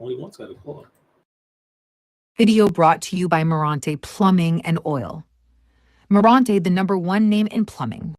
Only one's got a claw. Video brought to you by Morante Plumbing and Oil. Morante, the #1 name in plumbing.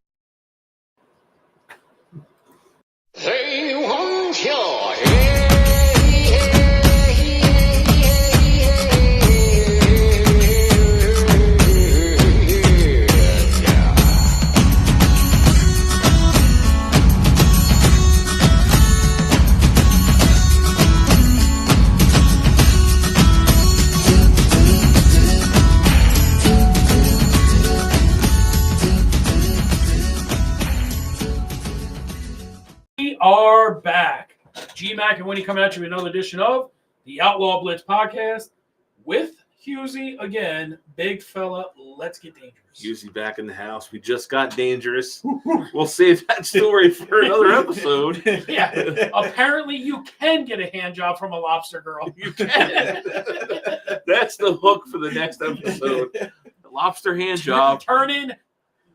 We are back. G-Mac and Winnie coming at you with another edition of the Outlaw Blitz podcast with Hughesy again. Big fella, let's get dangerous. Hughesy back in the house. We just got dangerous. We'll save that story for another episode. Yeah, apparently you can get a hand job from a lobster girl. You can. That's the hook for the next episode. The lobster hand job. Turn in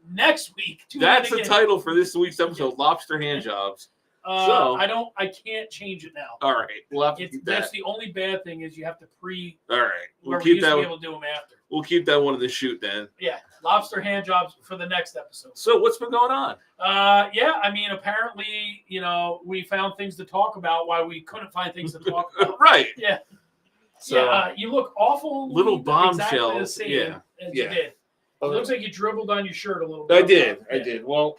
next week. That's the title for this week's episode, Lobster Hand Jobs. I can't change it now. All right. We'll have to keep that. That's the only bad thing is you have to All right. We'll keep that. Be able to do them after. We'll keep that one in the shoot then. Yeah. Lobster hand jobs for the next episode. So what's been going on? Apparently, we found things to talk about while we couldn't find things to talk about. Right. Yeah. So you look awful. Little Exactly bombshell. the same as you did. It looks like you dribbled on your shirt a little bit. I did. Well,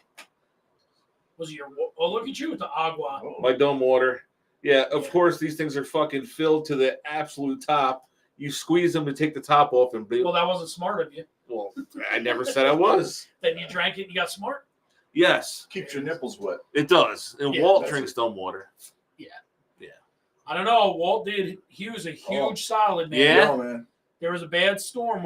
was it your? Oh, look at you with the agua. My dome water. Yeah, of course these things are fucking filled to the absolute top. You squeeze them to take the top off, and well, that wasn't smart of you. Well, I never said I was. Then you drank it and you got smart. Yes, keeps your nipples wet. It does. And Walt drinks dome water. Yeah. I don't know. Walt did Hughes a huge solid, man. Yeah, man. There was a bad storm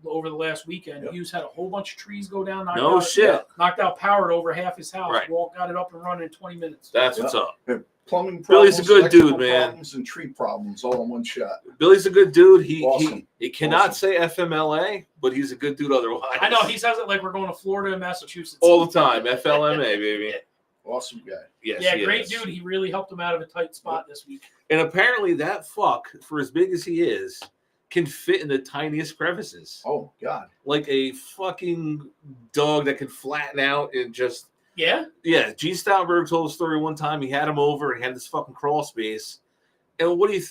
over the last weekend. Yep. Hughes had a whole bunch of trees go down. Knocked out power to over half his house. Right. Walt got it up and running in 20 minutes. That's what's up. Plumbing problems, Billy's a good dude, man. Problems and tree problems all in one shot. Billy's a good dude. He cannot say FMLA, but he's a good dude otherwise. I know. He says it like we're going to Florida and Massachusetts. All the time. FLMA, baby. Awesome guy. Yes, yeah, great dude. He really helped him out of a tight spot this week. And apparently that fuck, for as big as he is, can fit in the tiniest crevices. Oh, God. Like a fucking dog that can flatten out and just... Yeah? Yeah. G. Stoutenberg told a story one time. He had him over and had this fucking crawl space. And what do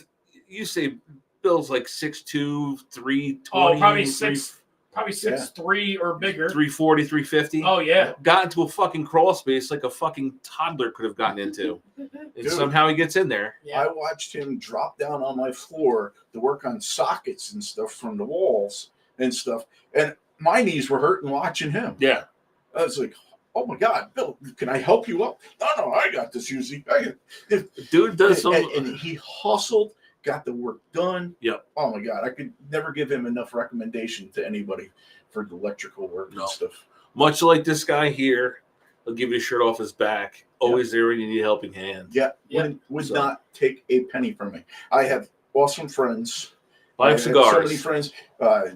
you say Bill's like 6'2", 320? Oh, probably 6'3" or bigger. 340, 350. Oh, yeah. Got into a fucking crawl space like a fucking toddler could have gotten into. And somehow he gets in there. Yeah. I watched him drop down on my floor to work on sockets and stuff from the walls and stuff. And my knees were hurting watching him. Yeah. I was like, oh, my God, Bill, can I help you up? No, I got this, usually. Dude does something. And he hustled, got the work done. Yep. Oh, my God. I could never give him enough recommendation to anybody for the electrical work and stuff. Much like this guy here, he'll give you a shirt off his back. Always there when you need a helping hand. Yeah. Would not take a penny from me. I have awesome friends. Like cigars. So many friends.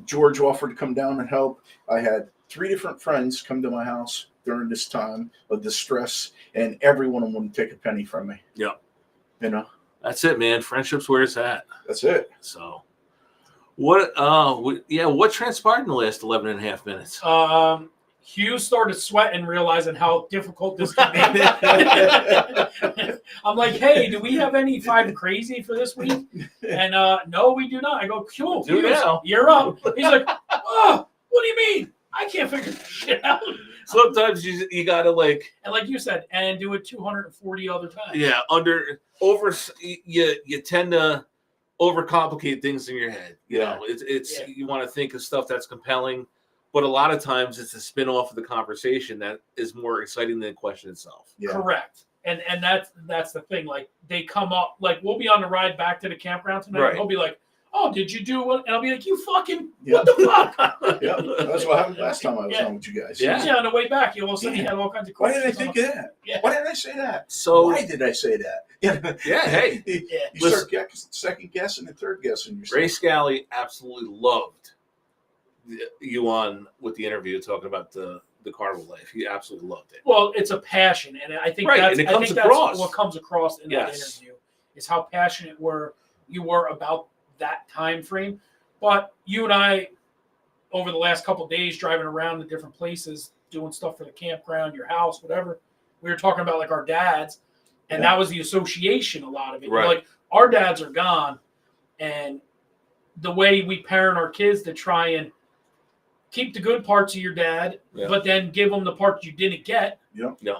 George offered to come down and help. I had 3 different friends come to my house during this time of distress, and every one of them wouldn't take a penny from me. Yeah. That's it, man. Friendship's where it's at. That's it. So what transpired in the last 11 and a half minutes? Hughes started sweating, realizing how difficult this could be. I'm like, hey, do we have any 5 crazy for this week? And no, we do not. I go, cool, Hughes, you're up. He's like, oh, what do you mean? I can't figure this shit out. Sometimes you gotta and like you said, and do it 240 other times. Yeah, you tend to overcomplicate things in your head. You know, it's you want to think of stuff that's compelling, but a lot of times it's a spin-off of the conversation that is more exciting than the question itself. Yeah. Correct. And that's the thing. Like they come up, like we'll be on the ride back to the campground tonight. Right. And he'll be like, oh, did you do what? And I'll be like, you fucking, what the fuck? Yeah, that's what happened last time I was on with you guys. Yeah, on the way back, you all of a sudden he had all kinds of questions. Why did I think of that? Yeah. Why did I say that? So why did I say that? Hey. You start second guessing and third guessing yourself. Ray Scally absolutely loved you on with the interview talking about the carnival life. He absolutely loved it. Well, it's a passion, and I think that's what comes across in that interview. is how passionate you were about that time frame. But you and I, over the last couple of days, driving around the different places, doing stuff for the campground, your house, whatever, we were talking about like our dads, and that was the association. A lot of it, Right. like our dads are gone, and the way we parent our kids to try and keep the good parts of your dad, but then give them the parts you didn't get,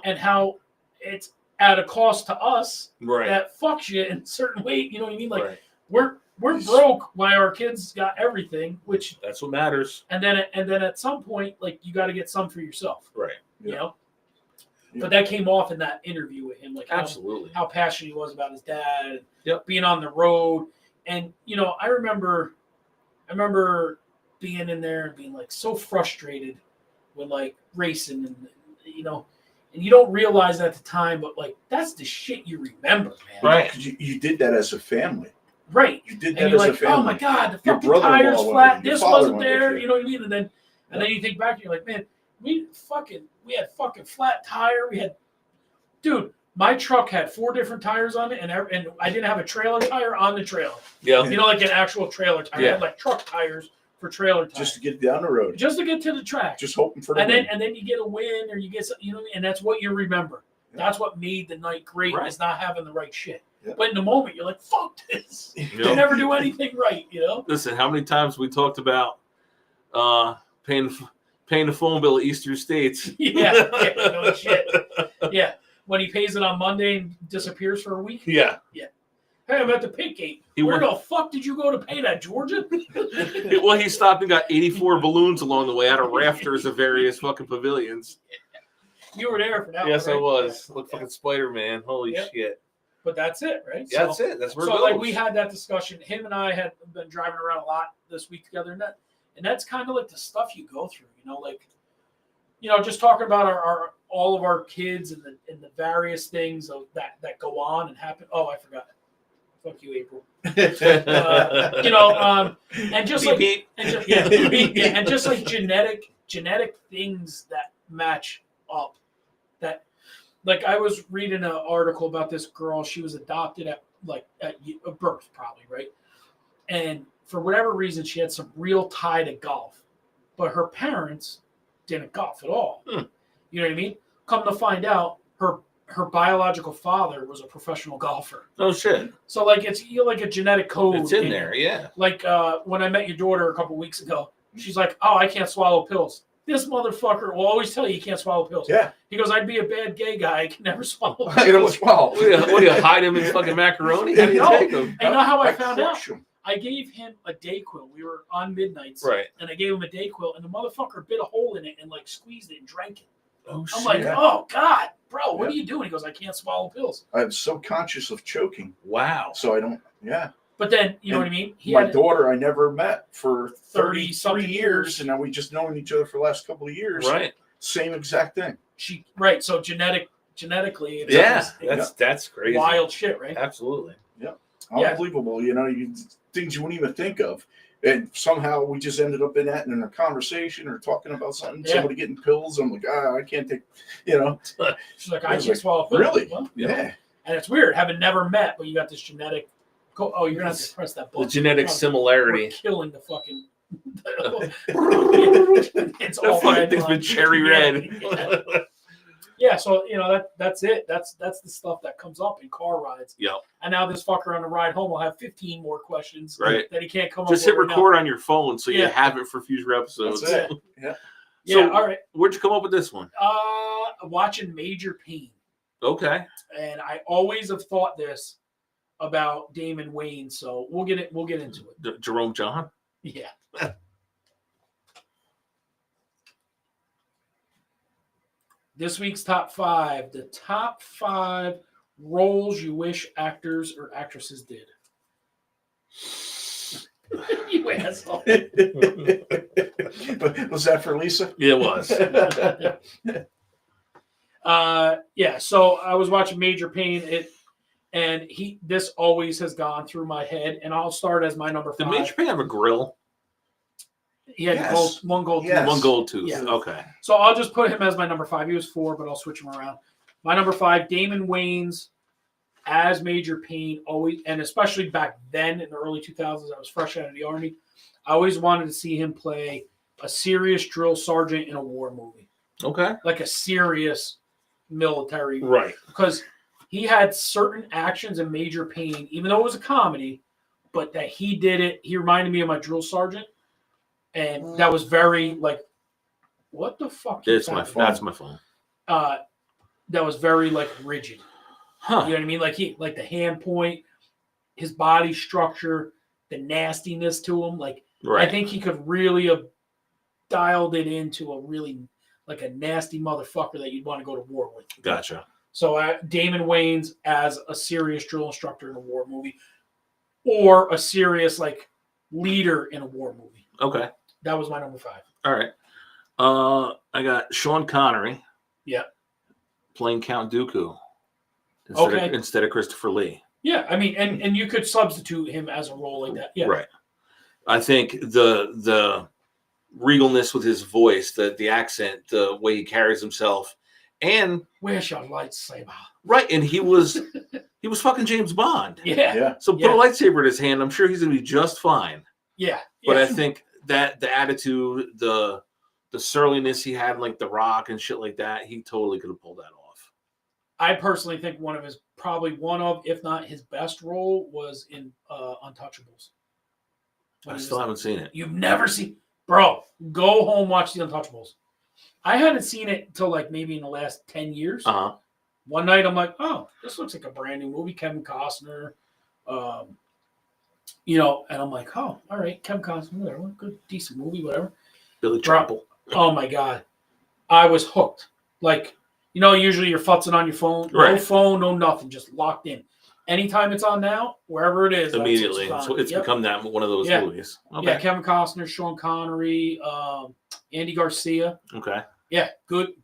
and how it's at a cost to us that fucks you in a certain way. You know what I mean? Like we're broke while our kids got everything, which that's what matters. And then at some point, like you got to get some for yourself, right? You know. Yeah. But that came off in that interview with him, like absolutely how passionate he was about his dad, being on the road, and you know, I remember being in there and being like so frustrated with like racing, and you know, and you don't realize it at the time, but like that's the shit you remember, man. Right? Because you did that as a family. Right. You did that as a family. Oh my God, the fucking tire's flat. This wasn't there. You know what I mean? And then you think back and you're like, man, we had fucking flat tire. Dude, my truck had 4 different tires on it, and I didn't have a trailer tire on the trailer. Yeah. You know, like an actual trailer tire. I had like truck tires for trailer tires. Just to get down the road. Just to get to the track. Just hoping for the win. And then you get a win, or you get, you know, and that's what you remember. Yeah. That's what made the night great, is not having the right shit. Yeah. But in the moment, you're like, fuck this. You never do anything right, you know? Listen, how many times we talked about paying the phone bill at Eastern States? No shit. Yeah. When he pays it on Monday and disappears for a week? Yeah. Hey, I'm at the pit gate. Where the fuck did you go to pay that, Georgia? Well, he stopped and got 84 balloons along the way out of rafters of various fucking pavilions. You were there for that Yes, one, right? I was. Look, fucking Spider-Man. Holy shit. But that's it, right? Yeah, that's it. That's where it goes. like we had that discussion. Him and I had been driving around a lot this week together, and that's kind of like the stuff you go through, you know, like, you know, just talking about our all of our kids and the various things that go on and happen. Oh, I forgot. Fuck you, April. You know, and just like and just like genetic things that match up. That, like, I was reading an article about this girl. She was adopted at birth, probably, right? And for whatever reason, she had some real tie to golf, but her parents didn't golf at all. You know what I mean? Come to find out, her biological father was a professional golfer. Oh shit! So like it's like a genetic code. It's in there, yeah. Like when I met your daughter a couple weeks ago, she's like, "Oh, I can't swallow pills." This motherfucker will always tell you can't swallow pills. Yeah. He goes, "I'd be a bad gay guy. I can never swallow pills." I don't swallow. What do you hide him in fucking macaroni? How do you take him? And you know how I found out? I gave him a Dayquil. We were on midnights, right? And I gave him a Dayquil, and the motherfucker bit a hole in it and like squeezed it and drank it. Oh, I'm like, oh God, bro, what are you doing? He goes, I can't swallow pills. I'm so conscious of choking. Wow. So I don't. Yeah. But then, you know what I mean? My daughter, I never met for 30-something years, and now we just known each other for the last couple of years. Right. Same exact thing. So genetically, that's crazy. Wild shit, right? Absolutely. Yeah. Unbelievable. You know, things you wouldn't even think of. And somehow we just ended up in a conversation or talking about something, somebody getting pills. I'm like, I can't take, you know. She's like, I can't swallow pills. Really? Well, yeah. And it's weird, having never met, but you got this genetic. You're going to have to press that button. The genetic similarity. We're killing the fucking. It's that all fucking thing's been cherry red. Yeah, so you know that's it. That's the stuff that comes up in car rides. Yep. And now this fucker on the ride home will have 15 more questions that he can't come up with. Just hit record on your phone so you have it for future episodes. That's it. Yeah. So, all right. Where'd you come up with this one? Watching Major Pain. Okay. And I always have thought this about Damon Wayans, so we'll get into it. Jerome John? Yeah. This week's top 5, the top 5 roles you wish actors or actresses did. You asshole. Was that for Lisa? Yeah, it was. So I was watching Major Pain, this always has gone through my head, and I'll start as my number 5. Did Major Pain have a grill? He had one gold tooth. Yes. One gold tooth. Yeah. Okay. So I'll just put him as my number 5. He was 4, but I'll switch him around. My number 5, Damon Wayans as Major Payne always, and especially back then in the early 2000s, I was fresh out of the Army. I always wanted to see him play a serious drill sergeant in a war movie. Okay. Like a serious military. Right. Because he had certain actions in Major Payne, even though it was a comedy, but that he did it. He reminded me of my drill sergeant. And that was very, like, what the fuck? That's my phone. That was very, like, rigid. Huh. You know what I mean? Like the hand point, his body structure, the nastiness to him. Like, Right. I think he could really have dialed it into a really, like, a nasty motherfucker that you'd want to go to war with. Gotcha. So Damon Wayans as a serious drill instructor in a war movie, or a serious, like, leader in a war movie. Okay. That was my number 5. All right. I got Sean Connery. Yeah. Playing Count Dooku. Instead of Christopher Lee. Yeah, I mean, and you could substitute him as a role like that. Yeah. Right. I think the regalness with his voice, the accent, the way he carries himself, and where's your lightsaber? Right, and he was fucking James Bond. Yeah. So put a lightsaber in his hand. I'm sure he's gonna be just fine. Yeah. But I think that the attitude, the surliness he had, like The Rock and shit like that, he totally could have pulled that off. I personally think probably one of, if not his best role, was in Untouchables. I still haven't seen it. You've never seen, bro? Go home, watch The Untouchables. I hadn't seen it until like maybe in the last 10 years. One night I'm like, oh, this looks like a brand new movie. Kevin Costner, and I'm like, oh, all right, Kevin Costner, whatever, good, decent movie, whatever. Billy Trample. Oh my god, I was hooked. Like, usually you're futzing on your phone, right. No phone, no nothing, just locked in. Anytime it's on now, wherever it is, immediately. It's become that one of those movies. Okay. Yeah, Kevin Costner, Sean Connery, Andy Garcia. Okay. Yeah, good,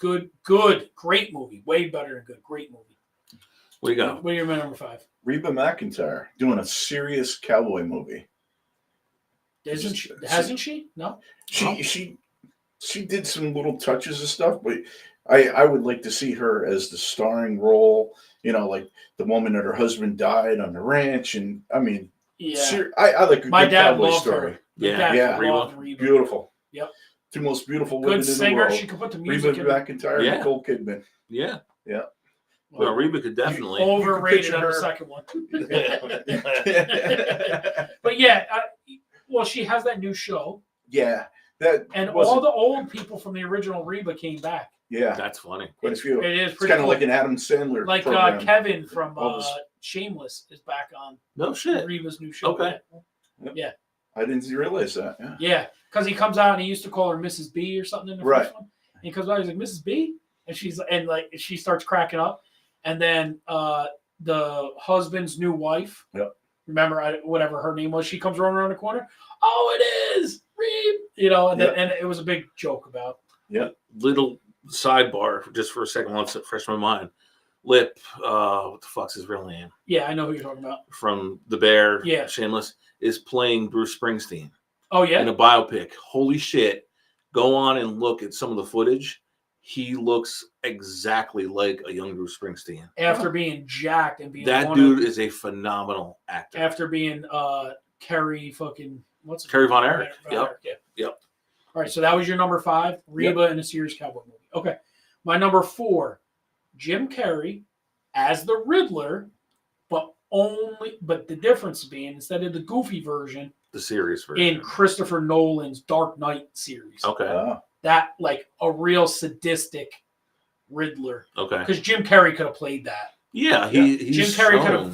great movie. Way better than good, great movie. What do you got? What are your number 5? Reba McEntire doing a serious cowboy movie. Hasn't she? No. She did some little touches of stuff, but I would like to see her as the starring role. Like the woman that her husband died on the ranch, and I mean, I like a My good dad cowboy loved story. Her. Yeah, Reba. Beautiful. Yep. Two most beautiful women good in singer. the world. She could put the music Reba McEntire and Nicole Kidman. Yeah. Yeah. Well, Reba could definitely overrated on the second one. But yeah, she has that new show. Yeah, all the old people from the original Reba came back. Yeah, that's funny. Quite a few. It is pretty kind of like an Adam Sandler. Like Kevin from Shameless is back on. No shit. Reba's new show. Okay. Yeah. I didn't realize that. Yeah, because he comes out and he used to call her Mrs. B or something in the first one. And he comes out, he's like, Mrs. B, and she starts cracking up, and then the husband's new wife. Yep. Remember, whatever her name was, she comes running around the corner. Oh, it is Reeb. And it was a big joke about. Yeah. Little sidebar, just for a second, once it fresh my mind. Lip, what the fuck's his real name? Yeah, I know who you're talking about. From The Bear, yeah, Shameless, is playing Bruce Springsteen. Oh yeah, in a biopic. Holy shit! Go on and look at some of the footage. He looks exactly like a young Bruce Springsteen. After being jacked and being that dude is a phenomenal actor. After being Kerry Von Erich. Yep. All right, so that was your number 5, Reba in a serious cowboy movie. Okay, my number 4, Jim Carrey as the Riddler, but the difference being instead of the goofy version, the serious version in Christopher Nolan's Dark Knight series. Okay. That like a real sadistic Riddler. Okay. Because Jim Carrey could have played that. Yeah, Jim Carrey could have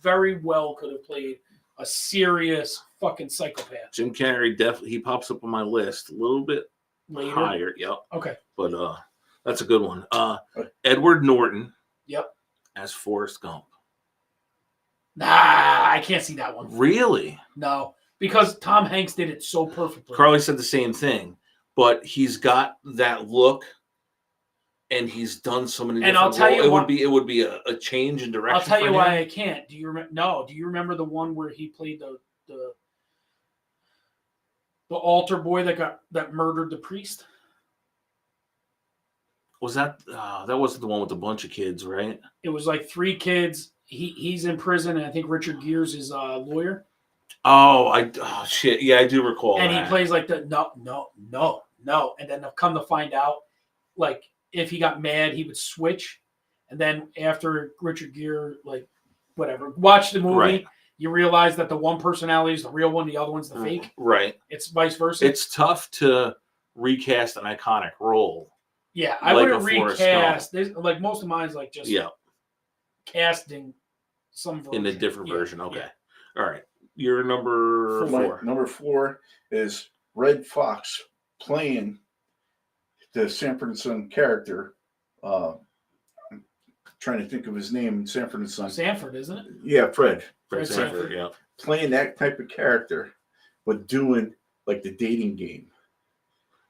very well could have played a serious fucking psychopath. Jim Carrey definitely pops up on my list a little bit later. Higher. Yep. Okay. But that's a good one. Edward Norton. Yep. As Forrest Gump. Nah, I can't see that one. Really? No, because Tom Hanks did it so perfectly. Carly said the same thing, but he's got that look, and he's done so many. And I'll tell you, it would be a change in direction. I'll tell you why I can't. Do you remember? No. Do you remember the one where he played the altar boy that murdered the priest? Was that wasn't the one with a bunch of kids, right? It was like 3 kids he's in prison, and I think Richard Gere's is a lawyer. Oh shit! Yeah, I do recall. And that. he plays like the no, and then they'll come to find out, like if he got mad, he would switch, and then after Richard Gere, like whatever, watch the movie, Right. you realize that the one personality is the real one, the other one's the fake. Right. It's vice versa. It's tough to recast an iconic role. Yeah, I like wouldn't a Forrest recast. Like most of mine's like just Yeah, casting some version. in a different Yeah, version. Okay. yeah. All right. Your number My 4. number 4 is Red Fox playing the Sanford and Son character. I'm trying to think of his name. Sanford and Son. Sanford, isn't it? Yeah, Fred. Fred Sanford. Sanford. Yeah. Playing that type of character, but doing like the dating game.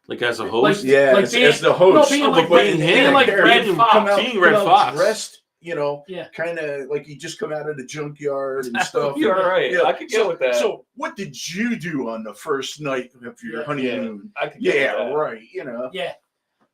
Like as a host. Yeah, Like as the host. No, being like, being being like Red Come Fox. out, Being Red Fox. dressed, you know, Yeah. kind of like you just come out of the junkyard and stuff. You're right. Yeah. I could get with that. So, what did you do on the first night of your Yeah. honeymoon? I could get Yeah, with that. right. You know. Yeah.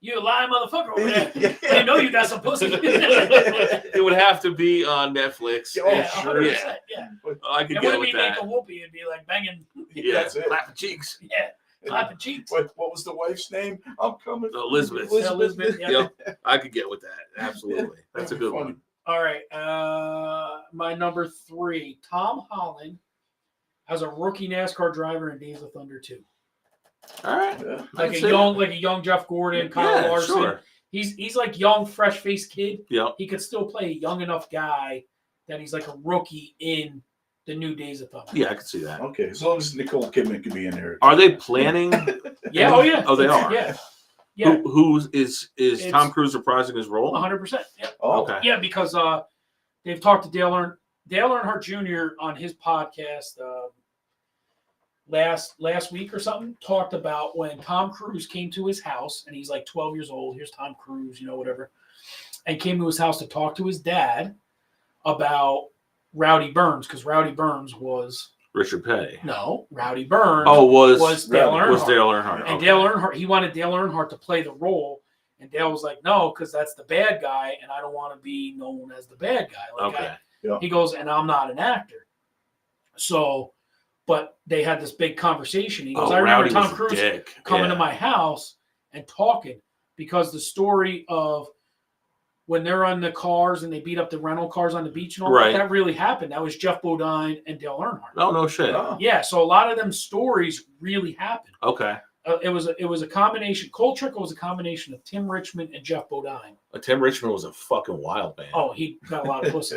You a lying motherfucker over there. Yeah. I know you got some pussy. It would have to be on Netflix. Oh, Yeah, sure. 100%, yeah. I could It get wouldn't with be that. making whoopee. It'd be like banging. Yeah, That's it. clapping cheeks. Yeah. Clapping cheeks. What was the wife's name? I'm coming. Elizabeth. Elizabeth, yeah. Yep, I could get with that. Absolutely, that's a good Funny. one. All right. My number 3, Tom Holland as a rookie NASCAR driver in Days of Thunder 2. All right, Yeah. Like I'd a say young Jeff Gordon, Kyle yeah, Larson. sure. He's like young, fresh faced kid. Yep. He could still play a young enough guy that he's like a rookie in the new Days of Thunder. Yeah, I could see that. Okay, as long as Nicole Kidman could be in there. Are they planning? Yeah. Oh yeah. Oh, they are. Yeah. Yeah. Who is It's- Tom Cruise reprising his role? 100%. Yeah. Oh, Okay. Yeah, because they've talked to Dale Earnhardt Jr. on his podcast last week or something. Talked about when Tom Cruise came to his house, and he's like 12 years old. Here's Tom Cruise, whatever, and came to his house to talk to his dad about Rowdy Burns, because Rowdy Burns was Richard Petty. Rowdy Burns. Oh, was Dale Earnhardt. Was Dale Earnhardt? And Okay. Dale Earnhardt, he wanted Dale Earnhardt to play the role, and Dale was like, "No, because that's the bad guy, and I don't want to be known as the bad guy." Like Okay. he goes, and I'm not an actor. So, but they had this big conversation. He goes, Oh, "I remember Rowdy Tom was a Cruise dick. coming Yeah. to my house and talking, because the story of when they're on the cars and they beat up the rental cars on the beach and all Right. that really happened. That was Jeff Bodine and Dale Earnhardt. Oh, no shit. oh. Yeah, so a lot of them stories really happened. Okay. It was a combination. Cole Trickle was a combination of Tim Richmond and Jeff Bodine. Tim Richmond was a fucking wild man. Oh, he got a lot of pussy.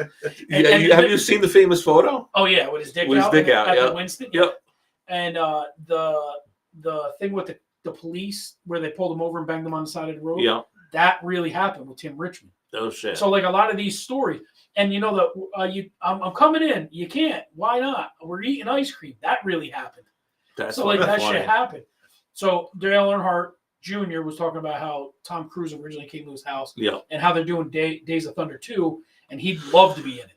Have you seen the famous photo? Oh yeah, with his dick With his out. dick out, at yeah. the Winston. Yep. And the thing with the police where they pulled him over and banged him on the side of the road. Yeah. That really happened with Tim Richmond. Oh shit. So like a lot of these stories, and I'm coming in. You can't. Why not? We're eating ice cream. That really happened. That's So like that funny. shit happened. So Dale Earnhardt Jr. was talking about how Tom Cruise originally came to his house Yeah. and how they're doing Days of Thunder 2, and he'd love to be in it.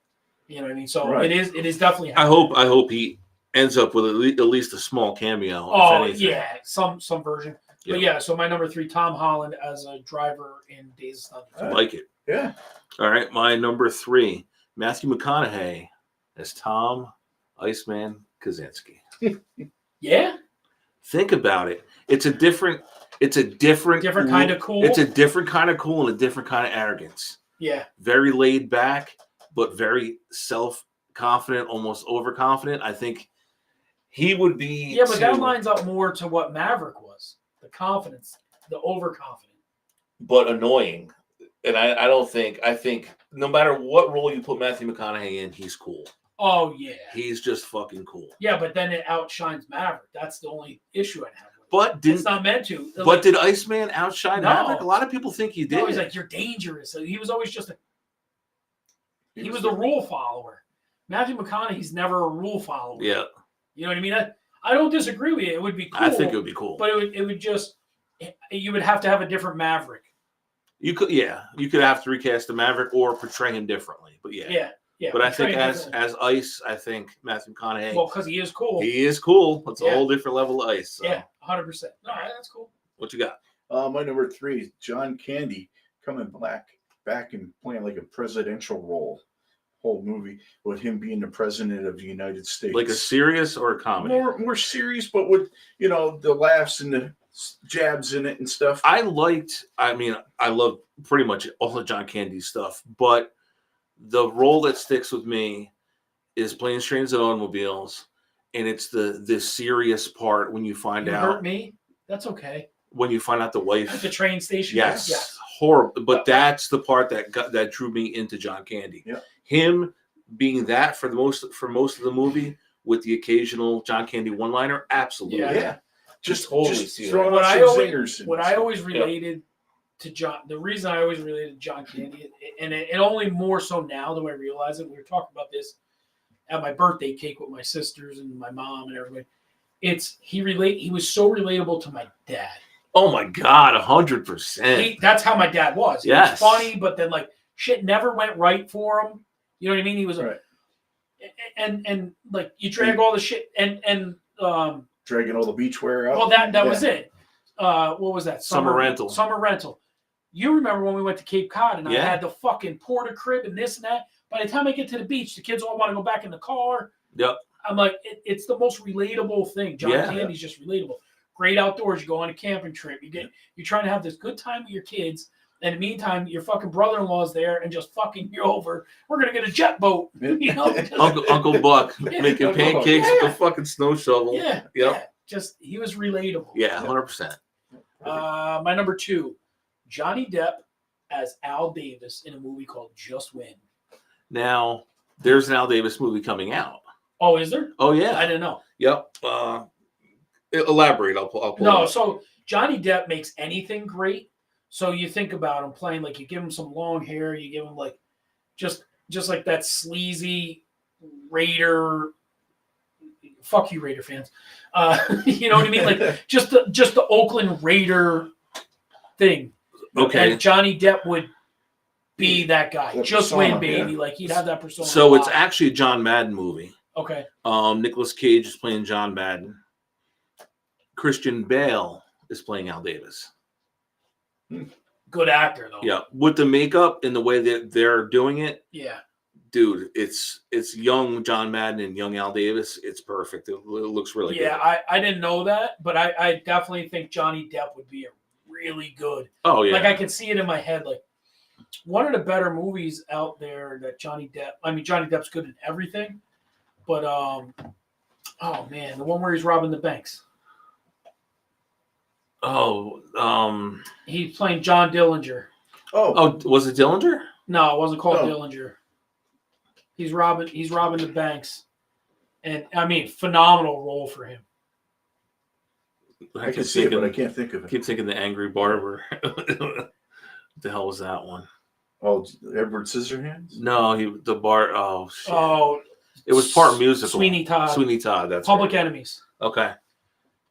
You know what I mean? So Right. it is definitely I happening. hope he ends up with at least a small cameo. Oh if anything. yeah, some version. But yeah, so my number 3, Tom Holland as a driver in Days of Thunder. I like it. Yeah. All right, my number 3, Matthew McConaughey as Tom Iceman Kaczynski. Yeah, Think about it. It's a different kind of cool. It's a different kind of cool and a different kind of arrogance. Yeah, Very laid back, but very self-confident, almost overconfident. I think he would be. yeah, but that lines up more to what Maverick was: the confidence, the overconfident. but annoying. And I think no matter what role you put Matthew McConaughey in, he's cool. Oh yeah, He's just fucking cool. yeah, but then it outshines Maverick. That's the only issue I have. With it. But It's not meant to. But did Iceman outshine No. Maverick? A lot of people think he did. No, he's like, you're dangerous. So he was always just he was the rule follower. Matthew McConaughey's never a rule follower. yeah, You know what I mean? I don't disagree with you. It would be cool. I think it would be cool. But it would just, you would have to have a different Maverick. You could have to recast the Maverick or portray him differently. But yeah. Yeah. But I portray think him as differently. Ice, I think Matthew McConaughey, Well, because he is cool. he is cool. It's a Yeah. whole different level of Ice. So. Yeah, 100%. All right, that's cool. What you got? My number 3 is John Candy coming back and playing like a presidential role. whole movie with him being the president of the United States. Like a serious or a comedy? More serious, but with the laughs and the jabs in it and stuff. I love pretty much all of John Candy's stuff, but the role that sticks with me is Planes, Trains, and Automobiles, and it's the serious part when you find out. Hurt me. That's okay. When you find out the wife at the train station. Yes. Horrible. But that's the part that drew me into John Candy. Yeah. Him being that for most of the movie with the occasional John Candy one-liner, absolutely. Yeah. Just throwing what I always related to John. The reason I always related to John Candy, and it only more so now than I realize it. We were talking about this at my birthday cake with my sisters and my mom and everybody. He was so relatable to my dad. Oh my God, 100%. That's how my dad was. He Yes. was funny, but then like shit never went right for him. You know what I mean? He was right. And like you drag all the shit and dragging all the beachwear out. Well, that was it. What was that? Summer rental. Summer rental. You remember when we went to Cape Cod and I had the fucking porta crib and this and that. By the time I get to the beach, the kids all want to go back in the car. Yep. I'm like, it's the most relatable thing. John Candy's just relatable. Great outdoors. You go on a camping trip. You're trying to have this good time with your kids. And in the meantime, your fucking brother-in-law's there and just fucking you over. We're gonna get a jet boat. You know, Uncle Buck making pancakes with a fucking snow shovel. Yeah. Yep. Yeah. Just he was relatable. Yeah, 100%. My number 2, Johnny Depp as Al Davis in a movie called Just Win. Now, there's an Al Davis movie coming out. Oh, is there? Oh yeah. I didn't know. Yep. Elaborate. I'll pull No, it. so Johnny Depp makes anything great. So you think about him playing, like you give him some long hair, you give him like just like that sleazy Raider. Fuck you, Raider fans. You know what I mean? Like just the Oakland Raider thing. Okay. And Johnny Depp would be that guy. That Just persona, win, baby. yeah. Like he'd have that persona. So it's actually a John Madden movie. Okay. Nicolas Cage is playing John Madden. Christian Bale is playing Al Davis. Good actor though. Yeah, with the makeup and the way that they're doing it. Yeah. Dude, it's young John Madden and young Al Davis. It's perfect. It looks really good. Yeah, I didn't know that, but I definitely think Johnny Depp would be a really good. Oh yeah. Like I can see it in my head. Like one of the better movies out there that Johnny Depp's good in everything, but oh man, the one where he's robbing the banks. Oh, He's playing John Dillinger. Oh, was it Dillinger? No, it wasn't called Dillinger. He's robbing the banks. And I mean, phenomenal role for him. I can see it, but I can't think of it. I keep thinking the Angry Barber. What the hell was that one? Oh, Edward Scissorhands? No, oh shit. Oh, it was part musical. Sweeney Todd. Sweeney Todd, that's Public right. Enemies. Okay.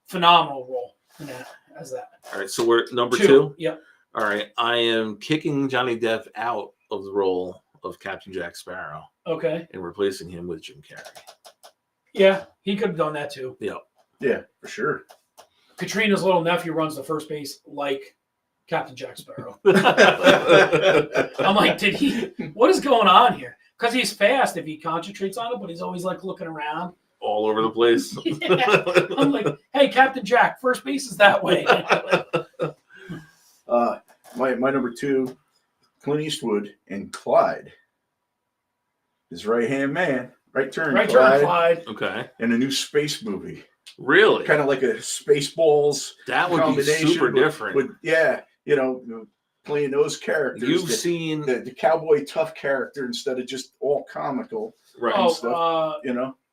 Phenomenal role in that as that. All right, so we're number 2. Yep. All right, I am kicking Johnny Depp out of the role of Captain Jack Sparrow. Okay. And replacing him with Jim Carrey. Yeah, he could have done that too. Yep. Yeah, for sure. Katrina's little nephew runs the first base like Captain Jack Sparrow. I'm like, what is going on here? Because he's fast if he concentrates on it, but he's always like looking around. All over the place. Yeah. I'm like, hey, Captain Jack, first base is that way. My number 2, Clint Eastwood and Clyde. His right-hand man. Right turn, Clyde. Okay. In a new space movie. Really? Kind of like a Spaceballs. That would be super different. Playing those characters. You've seen the cowboy tough character instead of just all comical. Right. And stuff,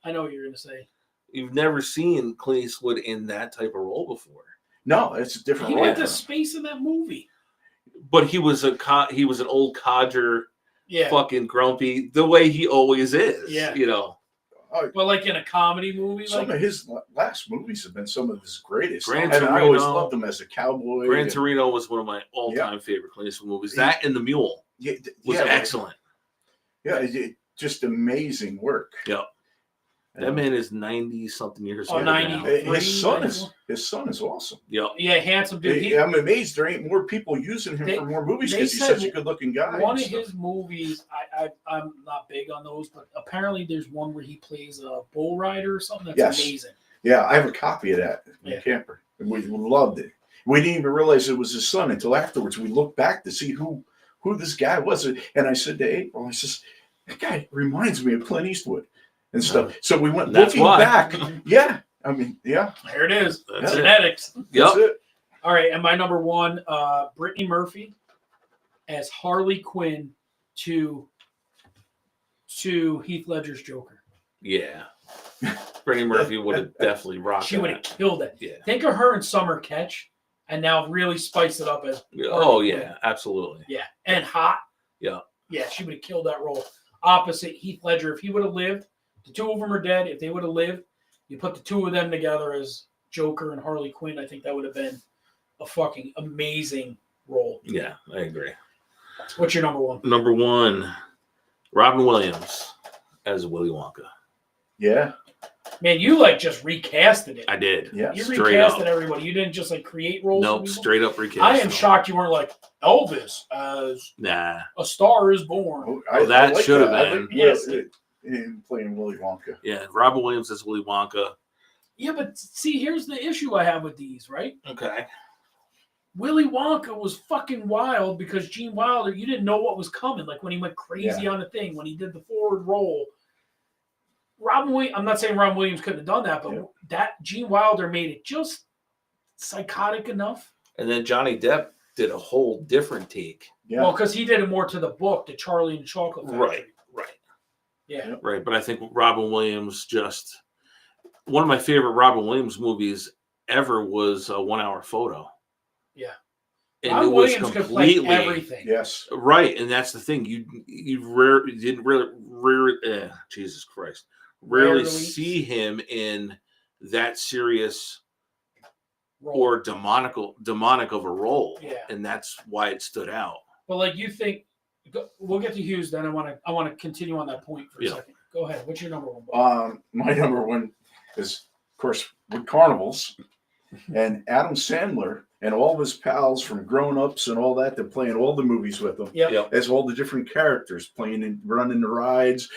I know what you're going to say. You've never seen Clint Eastwood in that type of role before. No, it's a different He role. went to space in that movie. But he was an old codger, yeah, fucking grumpy, the way he always is. Yeah. Well, like in a comedy movie. Some of his last movies have been some of his greatest. Gran and I Torino, always loved him as a cowboy. Gran Torino was one of my all-time favorite Clint Eastwood movies. That and The Mule was excellent. Yeah, just amazing work. Yep. That man is 90-something years Oh, old 90. now. His son 94? is awesome. Yep. Yeah, handsome dude. I'm amazed there ain't more people using him for more movies because he's such a good-looking guy. One of his movies, I'm not big on those, but apparently there's one where he plays a bull rider or something. That's amazing. Yeah, I have a copy of that in the camper. And we loved it. We didn't even realize it was his son until afterwards. We looked back to see who this guy was. And I said to April, I says, that guy reminds me of Clint Eastwood and stuff. So we went looking back. Yeah. I mean, yeah. There it is. That's genetics. That's it. All right. And my number one, Brittany Murphy as Harley Quinn to Heath Ledger's Joker. Yeah. Brittany Murphy would have definitely rocked. She would have killed it. Yeah. Think of her in Summer Catch, and now really spice it up as. Oh yeah, absolutely. Yeah, and hot. Yeah. Yeah, she would have killed that role. Opposite Heath Ledger, if he would have lived, the two of them are dead. If they would have lived, you put the two of them together as Joker and Harley Quinn. I think that would have been a fucking amazing role. Yeah, I agree. What's your number one? Number one, Robin Williams as Willy Wonka. Yeah. Man, you like just recasted it. I did. Yeah. You straight recasted up. everybody. You didn't just like create roles. Nope, straight up recast. I am shocked you weren't like Elvis as Nah. A Star Is Born. That should have been. Yes. In playing Willy Wonka. Yeah, Robin Williams as Willy Wonka. Yeah, but see, here's the issue I have with these, right? Okay. Willy Wonka was fucking wild because Gene Wilder, you didn't know what was coming. Like when he went crazy on the thing, when he did the forward roll. I'm not saying Robin Williams couldn't have done that, but that Gene Wilder made it just psychotic enough. And then Johnny Depp did a whole different take. Yeah. Well, because he did it more to the book, to Charlie and the Chocolate Factory. Right. Yeah. Right. But I think Robin Williams one of my favorite Robin Williams movies ever was a 1 Hour Photo. Yeah. And Robin it was Williams completely could play everything. Yes. Right. And that's the thing. You didn't really Jesus Christ. Rarely see him in that serious or demonic of a role. Yeah. And that's why it stood out. But like you think, we'll get to Hughes then. I want to continue on that point for a second. Go ahead. What's your number one? My number one is, of course, with carnivals, and Adam Sandler and all of his pals from Grown Ups and all that. They're playing all the movies with him. Yep. As all the different characters playing and running the rides,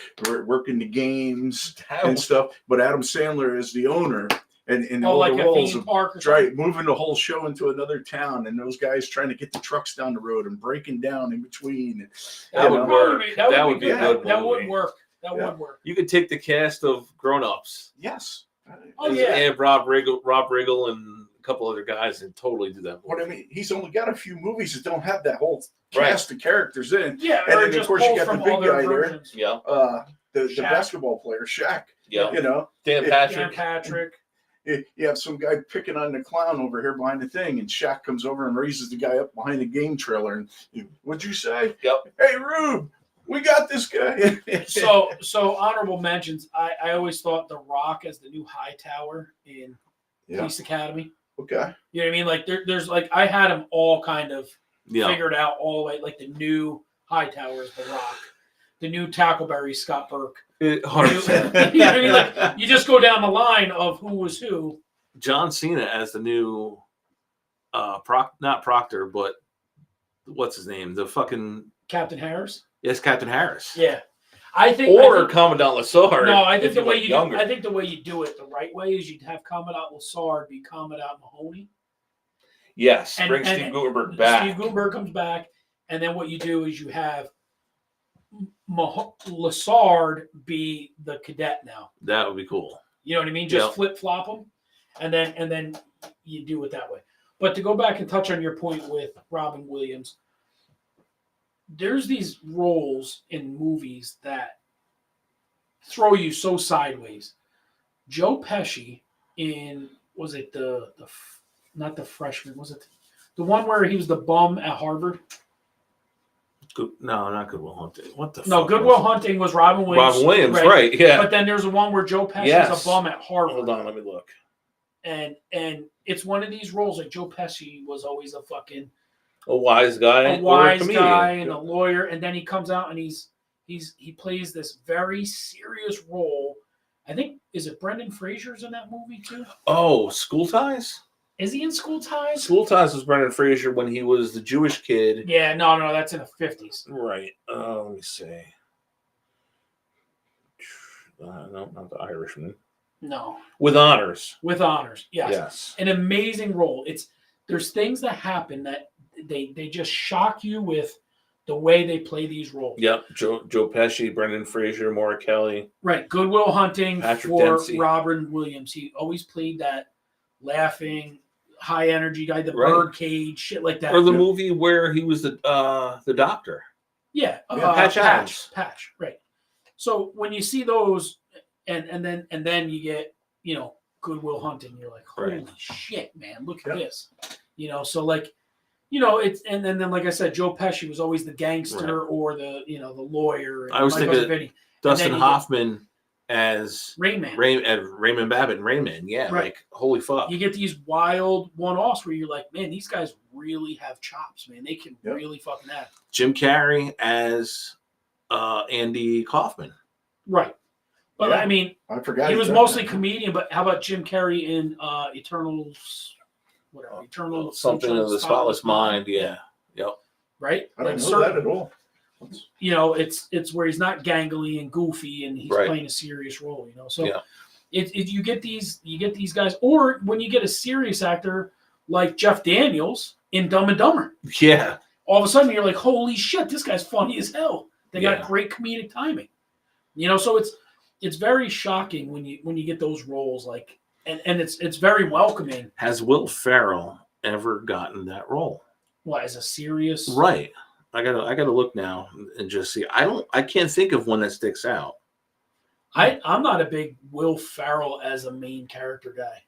working the games and stuff. But Adam Sandler is the owner. And all like the a roles theme of park moving the whole show into another town, and those guys trying to get the trucks down the road and breaking down in between. That would work. That would be good. That would work. Would work. You could take the cast of Grown Ups. Yes. Oh yeah. And Rob Riggle, and a couple other guys, and totally do that. What I mean, he's only got a few movies that don't have that whole cast of characters in. Yeah. And then of course you got the big guy there. Yeah. The basketball player, Shaq. Yeah. You know. Dan Patrick. You have some guy picking on the clown over here behind the thing, and Shaq comes over and raises the guy up behind the game trailer. And what'd you say? Yep. Hey, Rube, we got this guy. so honorable mentions. I always thought The Rock as the new Hightower in Police Academy. Okay. You know what I mean? Like there's like I had them all kind of figured out all the way. Like the new Hightower is The Rock. The new Tackleberry, Scott Burke. 100%. You know what I mean? Like you just go down the line of who was who. John Cena as the new not Proctor, but what's his name? The fucking Captain Harris. Yes, Captain Harris. Yeah, I think Commandant Lassard. No, I think the way I think the way you do it the right way is you'd have Commandant Lassard be Commandant Mahoney. Yes, bring Steve Guttenberg back. Steve Guttenberg comes back, and then what you do is you have Lassard be the cadet now. That would be cool. You know what I mean? Just flip flop them, and then you do it that way. But to go back and touch on your point with Robin Williams, there's these roles in movies that throw you so sideways. Joe Pesci in not the Freshman, was it the one where he was the bum at Harvard? No, not Good Will Hunting. What the? No, Good Will Hunting was Robin Williams. Robin Williams, right? Yeah. But then there's the one where Joe Pesci is a bum at Harvard. Hold on, let me look. And it's one of these roles. Like Joe Pesci was always a wise guy, and a lawyer, and then he comes out and he plays this very serious role I think, is it Brendan Fraser's in that movie too? Oh, School Ties? Is he in School Ties? School Ties was Brendan Fraser when he was the Jewish kid. Yeah, no, that's in the 50s. Right. Let me see. No, not the Irishman. No. With honors. With honors, yes. Yes. An amazing role. There's things that happen that they just shock you with the way they play these roles. Yep. Joe Pesci, Brendan Fraser, Maura Kelly. Right. Good Will Hunting Patrick for Dempsey. Robin Williams. He always played that laughing, high energy guy, the Right. birdcage, shit like that. Or the movie where he was the doctor. Yeah. Patch Adams. Patch, right. So when you see those and then you get, Good Will Hunting, you're like, holy shit, man, look at this. So like, it's and then like I said, Joe Pesci was always the gangster or the the lawyer. I was thinking Dustin Hoffman as Raymond Babbitt and Rayman. Yeah, like holy fuck. You get these wild one-offs where you're like, man, these guys really have chops, man. They can really fucking act. Jim Carrey as Andy Kaufman. Right. But I mean, I forgot he was mostly comedian. But how about Jim Carrey in Eternals? Whatever, Eternal something of the Spotless Mind. Yeah. Yep. Right. I don't know that at all. It's where he's not gangly and goofy, and he's playing a serious role. So you get these guys, or when you get a serious actor like Jeff Daniels in Dumb and Dumber. Yeah. All of a sudden, you're like, holy shit, this guy's funny as hell. They got great comedic timing. So it's very shocking when you get those roles, like, and it's very welcoming. Has Will Ferrell ever gotten that role? What, as a serious? Right. I gotta look now and just see. I can't think of one that sticks out. I'm not a big Will Ferrell as a main character guy.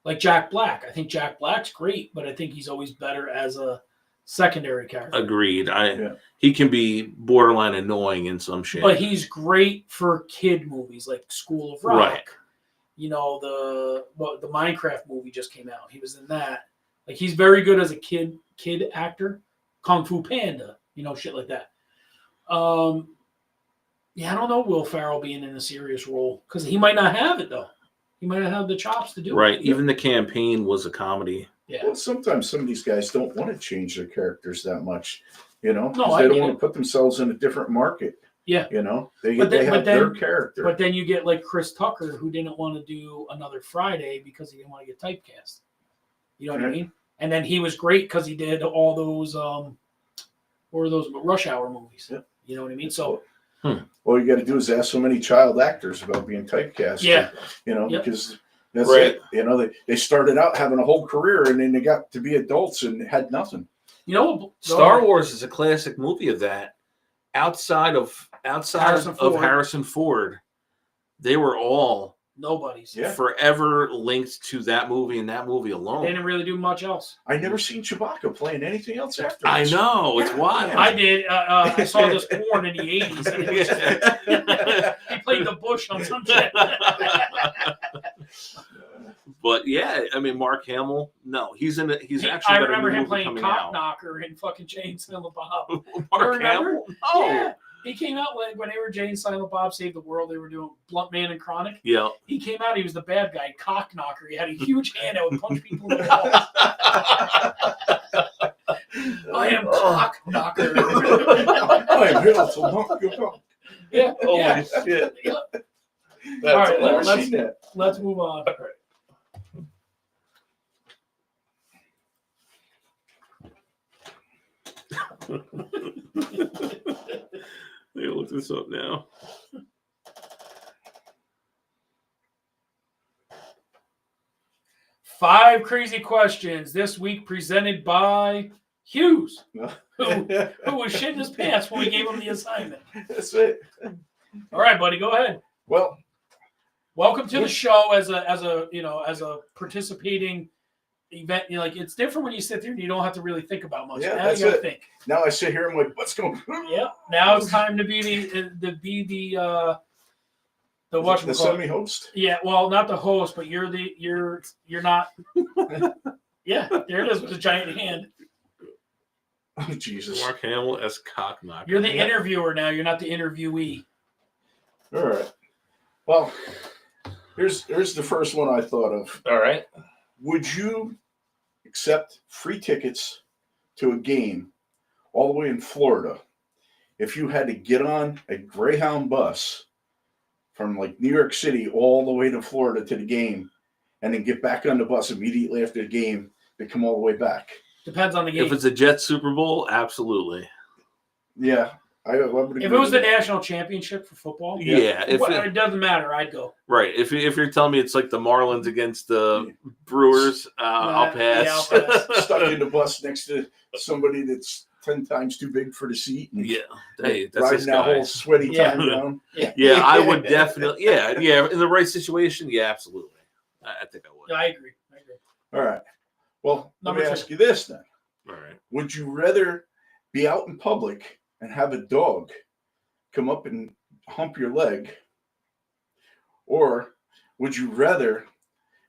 Like Jack Black. I think Jack Black's great, but I think he's always better as a secondary character. Agreed. He can be borderline annoying in some shit. But he's great for kid movies like School of Rock. Right. The Minecraft movie just came out. He was in that. Like, he's very good as a kid actor. Kung Fu Panda, shit like that. I don't know Will Ferrell being in a serious role because he might not have it though. He might not have the chops to do it. Right. Even The Campaign was a comedy. Yeah. Well, sometimes some of these guys don't want to change their characters that much, No, they don't want to put themselves in a different market. Yeah. They have their character. But then you get like Chris Tucker, who didn't want to do another Friday because he didn't want to get typecast. You know what I mean? And then he was great because he did all those what were those Rush Hour movies. Yeah. You know what I mean? So all you got to do is ask so many child actors about being typecast. Yeah. Because that's it. They started out having a whole career and then they got to be adults and had nothing. Star Wars is a classic movie of that. Outside of Harrison Ford, they were all nobodies. Forever linked to that movie and that movie alone. They didn't really do much else. I never seen Chewbacca playing anything else after. I know, it's wild. I did. I saw this porn in the 80s. He played the Bush on some shit. But yeah, I mean, Mark Hamill. No, he's actually. I remember him playing Cock Knocker in fucking Jay and Silent Bob. Mark Hamill. Oh, yeah. He came out when they were Jay and Silent Bob Save the World. They were doing Blunt Man and Chronic. Yeah. He came out. He was the bad guy, Cock Knocker. He had a huge hand that would punch people in the balls. I am Cock Knocker. I'm here to knock you out. Yeah. Holy shit. Yeah. All right, let's move on. They look this up now. Five crazy questions this week presented by Hughes, who was shitting his pants when we gave him the assignment. That's it. All right, buddy, go ahead. Well, welcome to the show as a participating event. Like, it's different when you sit there and you don't have to really think about much. Yeah, now that's you gotta it. think. Now I sit here and I'm like, what's going on? Yeah. Now it's time to be the semi-host. Yeah, well, not the host, but you're not. Yeah, there it is with a giant hand. Oh, Jesus. Mark Hamill as Cock Knocker. You're the interviewer now. You're not the interviewee. All right. Well, here's the first one I thought of. All right. Would you accept free tickets to a game all the way in Florida if you had to get on a Greyhound bus from like New York City all the way to Florida to the game, and then get back on the bus immediately after the game to come all the way back? Depends on the game. If it's a Jets Super Bowl, absolutely. Yeah, I would agree. If it was the with that. national championship for football, Yeah. it doesn't matter. I'd go. Right. If you're telling me it's like the Marlins against the Brewers, I'll pass. Yeah, I'll pass. Stuck in the bus next to somebody that's 10 times too big for the seat. And Yeah. Hey, that's riding this that guy. whole sweaty Yeah. time down. Yeah, I would definitely. Yeah. In the right situation, yeah, absolutely. I think I would. Yeah, I agree. All right. Well, let Number me two. ask you this then. All right. Would you rather be out in public and have a dog come up and hump your leg? Or would you rather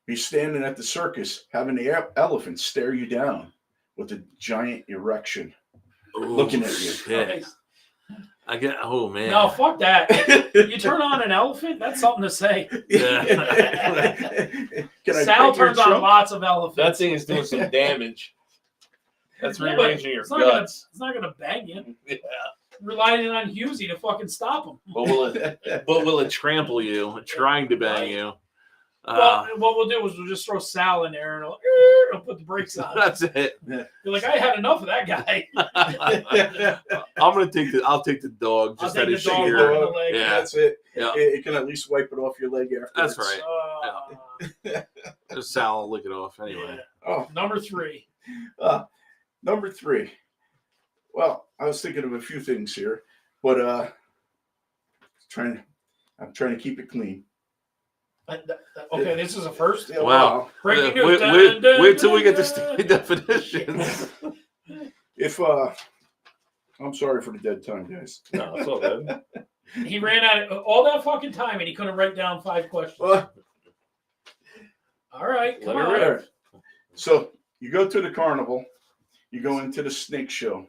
be standing at the circus having the elephant stare you down with a giant erection looking at you? Yeah. I get. Oh man. No, fuck that. You turn on an elephant, that's something to say. Yeah. Can I Sal pet your turns on trunk? lots of elephants. That thing is doing some damage. That's Yeah, but rearranging your it's not guts. It's not gonna bang you. Yeah. Relying on Hughesy to fucking stop him. But will it trample you, trying to bang you? Well, what we'll do is we'll just throw Sal in there and it'll put the brakes on. That's it. You're like, I had enough of that guy. I'll take the dog I'll just take out the of dog sheer. over the leg. Yeah. That's it. Yeah. It can at least wipe it off your leg afterwards. That's right. Just Sal will lick it off anyway. Oh, Number 3. number 3. Well, I was thinking of a few things here, but I'm trying to keep it clean. Okay, this is a first. Yeah, Wow. Breaking Wait, news. wait till we get the state definitions. If I'm sorry for the dead time, guys. No, it's all good. He ran out of all that fucking time and he couldn't write down 5 questions. Well, All right, come Let on. her rip. Alright. So you go to the carnival, you go into the snake show.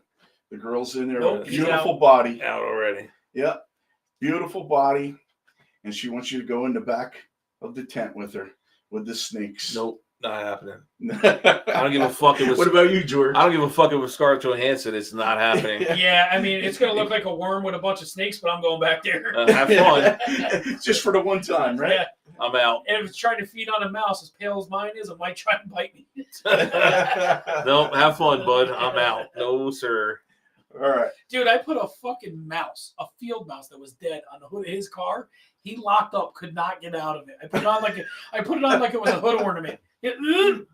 The girl's in there Nope, with a he's beautiful body. Out already. Yeah, beautiful body, and she wants you to go in the back of the tent with her with the snakes. Nope, not happening. I I don't give a fuck. What about you, George? I don't give a fuck if it's Scarlett Johansson. It's not happening. Yeah, I mean, it's going to look like a worm with a bunch of snakes, but I'm going back there. Have fun. Just for the one time, right? Yeah. I'm out. And if it's trying to feed on a mouse as pale as mine is, it might try and bite me. Nope, have fun, bud. I'm out. No, sir. All right. Dude, I put a fucking mouse, a field mouse that was dead on the hood of his car. He locked up, could not get out of it. I put it on like it was a hood ornament. Nope.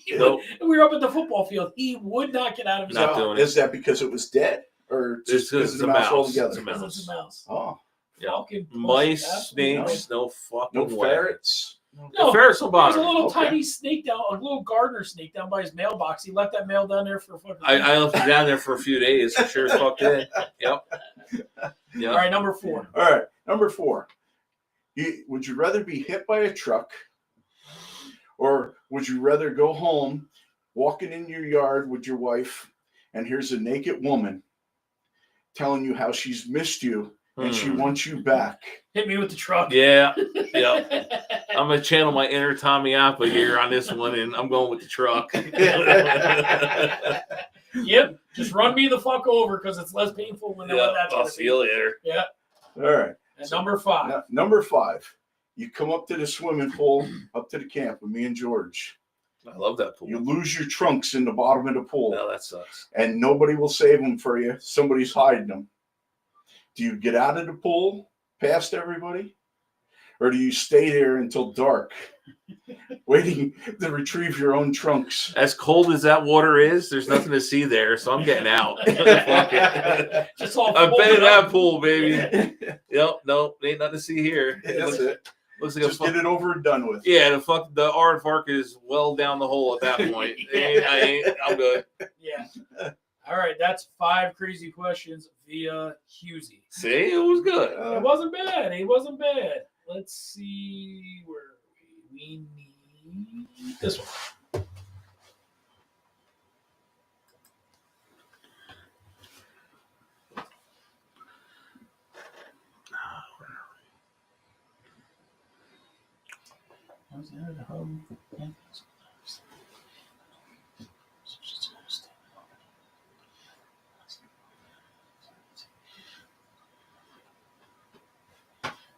We were up at the football field. He would not get out of his Not car. doing it. Is that because it was dead, or just It's because a the mouse mouse. altogether? It's a Because mouse. it's a mouse. Oh, Yeah. Fucking Mice, absolutely snakes, no fucking no way. ferrets. No, Ferrets will there's bother a me. little Okay. tiny snake down, a little gardener snake down by his mailbox. He left that mail down there for fucking. I left it down there for a few days. For sure as fuck did. Yep. All Yep. right, number 4. All right, number 4. Would you rather be hit by a truck, or would you rather go home, walking in your yard with your wife, and here's a naked woman telling you how she's missed you and she wants you back? Hit me with the truck. Yeah. Yep. I'm gonna channel my inner Tommy Appa here on this one, and I'm going with the truck. Yep. Just run me the fuck over because it's less painful when Yeah, that's I'll see you later. Yeah. All right. And number 5. Now, number 5. You come up to the swimming pool, up to the camp with me and George. I love that pool. You lose your trunks in the bottom of the pool, No, that sucks. and nobody will save them for you. Somebody's hiding them. Do you get out of the pool past everybody? Or do you stay there until dark, waiting to retrieve your own trunks? As cold as that water is, there's nothing to see there, so I'm getting out. Fuck it. Just all I've been folded in up. that pool, baby. Yep, no, ain't nothing to see here. That's it. Looks like a Just get it over and done with. Yeah, the aardvark is well down the hole at that point. I'm good. Yeah. All right, that's 5 crazy questions via Hughesy. See, it was good. It wasn't bad. It wasn't bad. Let's see where we need this one.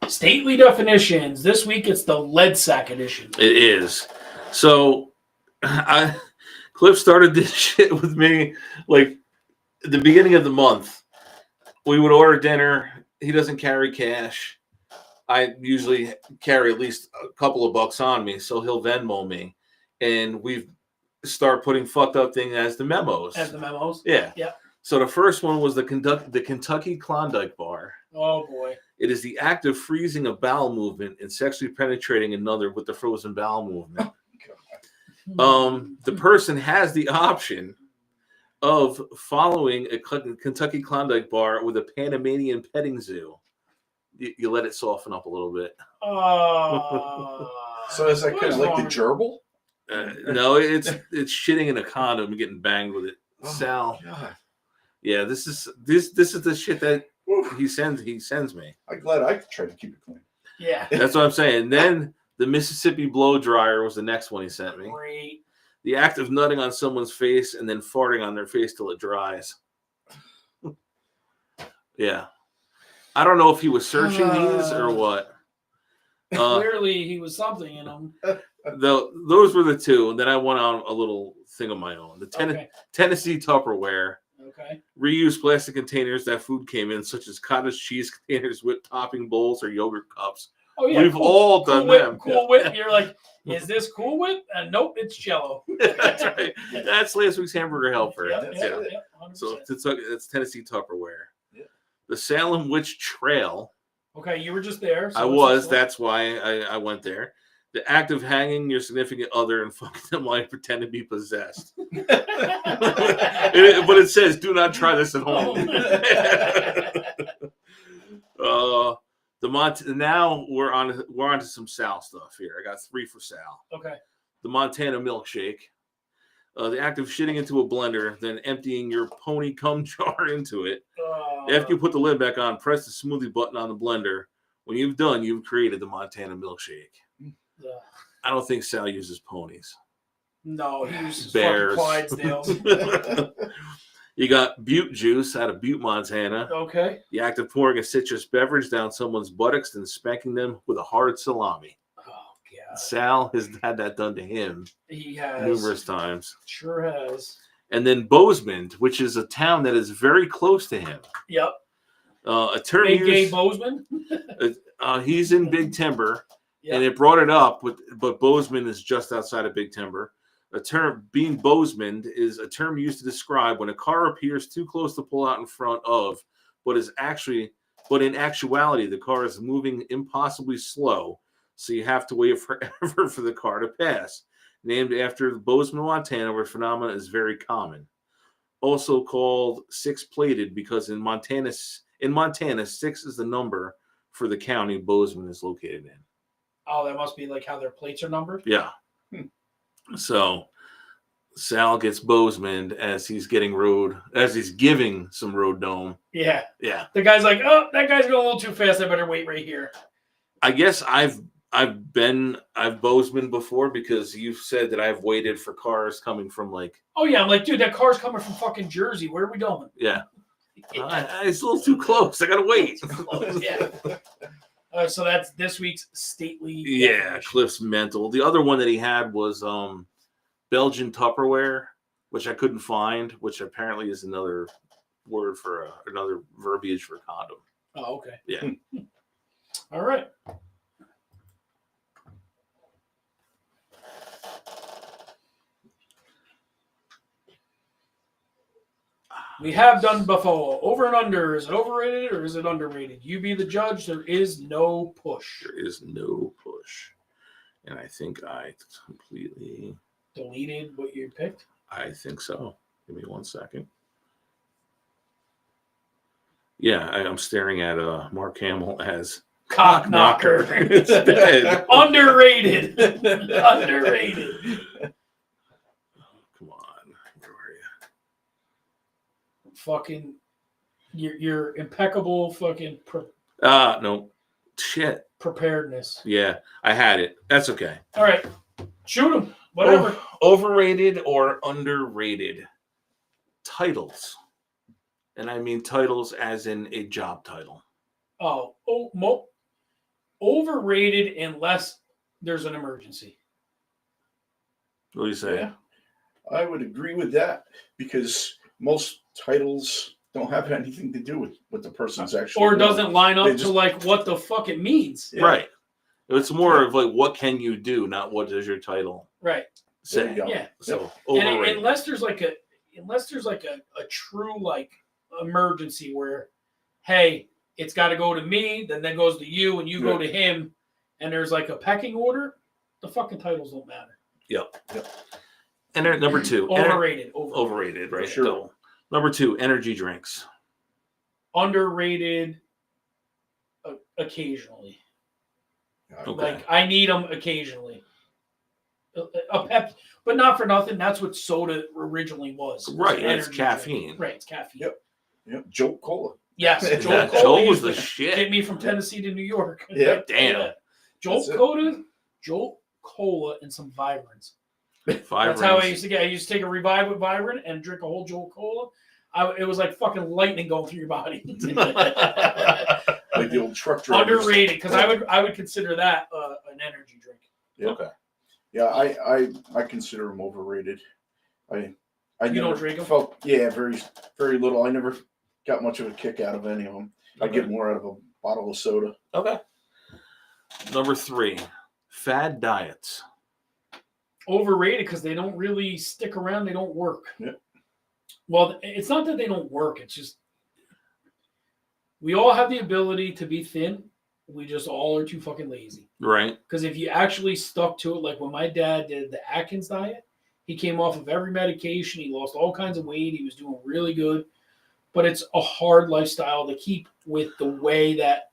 Stately definitions. This week it's the lead sack edition. It is. So, Cliff started this shit with me like at the beginning of the month. We would order dinner. He doesn't carry cash. I usually carry at least a couple of bucks on me, so he'll Venmo me, and we start putting fucked up things as the memos. As the memos. Yeah. Yeah. So the first one was the Kentucky Klondike Bar. Oh boy. It is the act of freezing a bowel movement and sexually penetrating another with the frozen bowel movement. The person has the option of following a Kentucky Klondike Bar with a Panamanian petting zoo. You let it soften up a little bit. So is that kind of like the gerbil? No, it's shitting in a condom and getting banged with it. Oh, Sal. God. Yeah, this is the shit that he sends me. I'm glad I try to keep it clean. Yeah. That's what I'm saying. Then the Mississippi blow dryer was the next one he sent me. Great. The act of nutting on someone's face and then farting on their face till it dries. Yeah. I don't know if he was searching these or what. Clearly he was something in them. Those were the two. And then I went on a little thing of my own. Okay. Tennessee Tupperware. Okay. Reuse plastic containers that food came in, such as cottage cheese containers, whipped topping bowls, or yogurt cups. Oh yeah. We've all done them. Cool Whip. You're like, is this Cool Whip? Nope, it's Jello. That's right. That's last week's hamburger helper. Yep, So it's Tennessee Tupperware. Yeah. The Salem Witch Trail. Okay, you were just there. So I was. That's why I went there. The act of hanging your significant other and fucking them while you pretend to be possessed. But it says, do not try this at home. Now we're on to some Sal stuff here. I got 3 for Sal. Okay. The Montana milkshake. The act of shitting into a blender, then emptying your pony cum jar into it. After you put the lid back on, press the smoothie button on the blender. When you've done, you've created the Montana milkshake. I don't think Sal uses ponies. No, he uses Bears. fucking Clydesdales. You got Butte juice out of Butte, Montana. Okay. The act of pouring a citrus beverage down someone's buttocks and spanking them with a hard salami. Oh, God. Sal has had that done to him He has. numerous times. Sure has. And then Bozeman, which is a town that is very close to him. Yep. A term Big Gay used, Bozeman? he's in Big Timber, Yep. and it brought it up, but Bozeman is just outside of Big Timber. A term being Bozeman is a term used to describe when a car appears too close to pull out in front of, but in actuality the car is moving impossibly slow, so you have to wait forever for the car to pass. Named after Bozeman, Montana, where phenomena is very common. Also called six-plated because in Montana 6 is the number for the county Bozeman is located in. Oh, that must be like how their plates are numbered? Yeah. So Sal gets Bozeman as he's giving some road dome. Yeah. Yeah. The guy's like, oh, that guy's going a little too fast. I better wait right here. I guess I've Bozeman before because you've said that I've waited for cars coming from like. Oh yeah, I'm like, dude, that car's coming from fucking Jersey. Where are we going? Yeah. It's a little too close. I gotta wait. Yeah. So that's this week's stately. Yeah, definition. Cliff's mental. The other one that he had was Belgian Tupperware, which I couldn't find, which apparently is another word for another verbiage for condom. Oh, okay. Yeah. All right. We have done before. Over and under. Is it overrated or is it underrated? You be the judge. There is no push. There is no push. And I think I completely Deleted what you picked? I think so. Give me 1 second. Yeah, I'm staring at Mark Hamill as Cock knocker. Instead. Underrated. Underrated. Come on. Where are you? Fucking, you're impeccable. Fucking. No. Shit. preparedness. Yeah, I had it. That's okay. All right, shoot him. Whatever. Overrated or underrated titles, and I mean titles as in a job title. Overrated unless there's an emergency. What do you say? Yeah, I would agree with that because most titles don't have anything to do with what the person's actually Or doing. doesn't line up They just- to like what the fuck it means. Yeah. Right. It's more of like what can you do, not what does your title Right. There say. you go. Yeah. So And overrated. unless there's like a true like emergency where, hey, it's got to go to me, then that goes to you, and you go to him, and there's like a pecking order, the fucking titles don't matter. Yep. And then number 2, Overrated. overrated, right? For sure. Double. Number 2, energy drinks. Underrated. Occasionally, Okay. like I need them occasionally. A pep, but not for nothing. That's what soda originally was. Right, an it's energy caffeine. drink. Right, it's caffeine. Yep. Jolt Cola. Yes, Yeah, Jolt Cola Joel used was the to shit. get me from Tennessee to New York. Yeah. Damn. Jolt That's it. Jolt Cola, and some Vibrants. Five That's how I rings. used to get. I used to take a Revive with Vibrant and drink a whole Jolt Cola. It was like fucking lightning going through your body. Like the old truck drivers. Underrated, because I would consider that an energy drink. Yeah. Okay. Yeah, I consider them overrated. I You never don't drink 'em? felt very little. I never got much of a kick out of any of them. I get more out of a bottle of soda. Okay. Number 3, fad diets. Overrated because they don't really stick around. They don't work. Yeah. Well, it's not that they don't work. It's just we all have the ability to be thin. We just all are too fucking lazy. Right. Because if you actually stuck to it, like when my dad did the Atkins diet, he came off of every medication. He lost all kinds of weight. He was doing really good. But it's a hard lifestyle to keep with the way that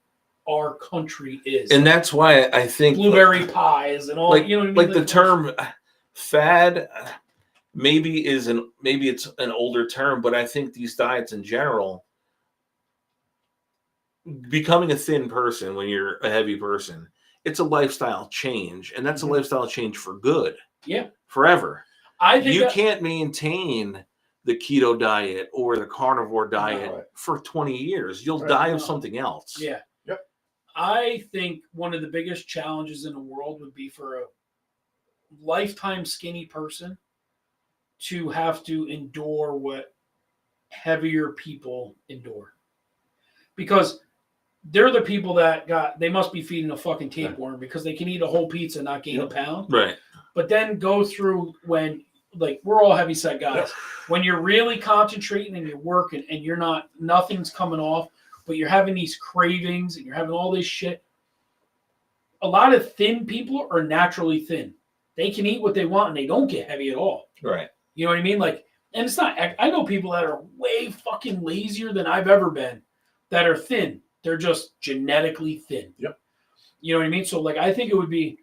our country is. And that's why I think blueberry pies and all, like, you know what I mean? like the term fad maybe it's an older term, but I think these diets in general, becoming a thin person when you're a heavy person, it's a lifestyle change, and that's a lifestyle change for good. Yeah. Forever. I think You can't maintain the keto diet or the carnivore diet for 20 years. You'll die of something else. Yeah. Yep. I think one of the biggest challenges in the world would be for a lifetime skinny person to have to endure what heavier people endure. Because they're the people that they must be feeding a fucking tapeworm because they can eat a whole pizza and not gain a pound. Right. But then go through when, like, we're all heavy set guys. Yep. When you're really concentrating and you're working and you're nothing's coming off, but you're having these cravings and you're having all this shit. A lot of thin people are naturally thin. They can eat what they want and they don't get heavy at all. Right. You know what I mean? Like, and it's not, I know people that are way fucking lazier than I've ever been that are thin. They're just genetically thin. Yep. You know what I mean? So, like, I think it would be,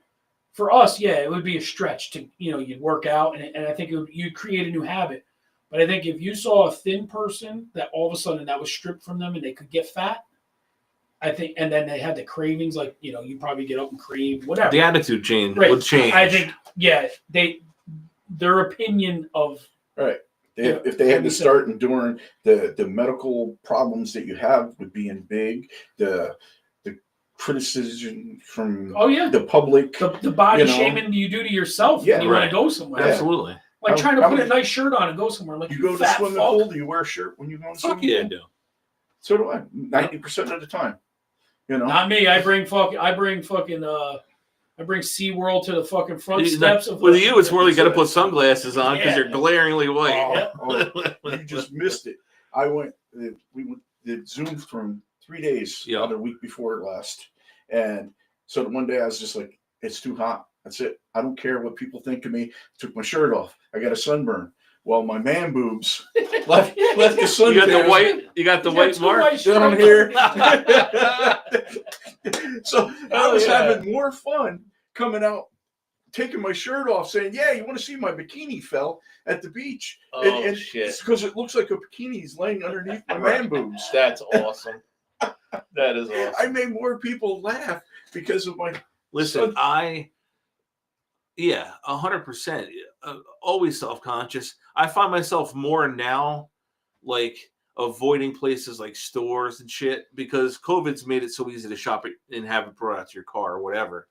for us, yeah, it would be a stretch to, you'd work out and I think you'd create a new habit. But I think if you saw a thin person that all of a sudden that was stripped from them and they could get fat, I think, and then they had the cravings, like, you probably get up and crave whatever. The attitude change Right. would change. I think, yeah, their opinion of Right. If they had to start enduring the medical problems that you have with being big, the criticism from the public, the body shaming you do to yourself when you want to go somewhere. Absolutely. Like trying to put a nice shirt on and go somewhere. Like, you go to the swimming pool, do you wear a shirt when you go to the swimming pool? I do. So do I. 90% of the time. Not me. I bring SeaWorld to the fucking front steps of. With you, it's more like you got to put sunglasses on because you're glaringly white. You just missed it. We did Zoom from 3 days the other week before last, and so one day I was just like, it's too hot. That's it. I don't care what people think of me. Took my shirt off. I got a sunburn. Well, my man boobs left the sun. You got the white. You got the white mark down here. So I was having more fun coming out, taking my shirt off, saying, "Yeah, you want to see my bikini fell at the beach?" And shit! It's because it looks like a bikini is laying underneath my man boobs. That's awesome. That is awesome. I made more people laugh because of my. Listen, son. 100%. Always self-conscious. I find myself more now, like avoiding places like stores and shit because COVID's made it so easy to shop it and have it brought out to your car or whatever.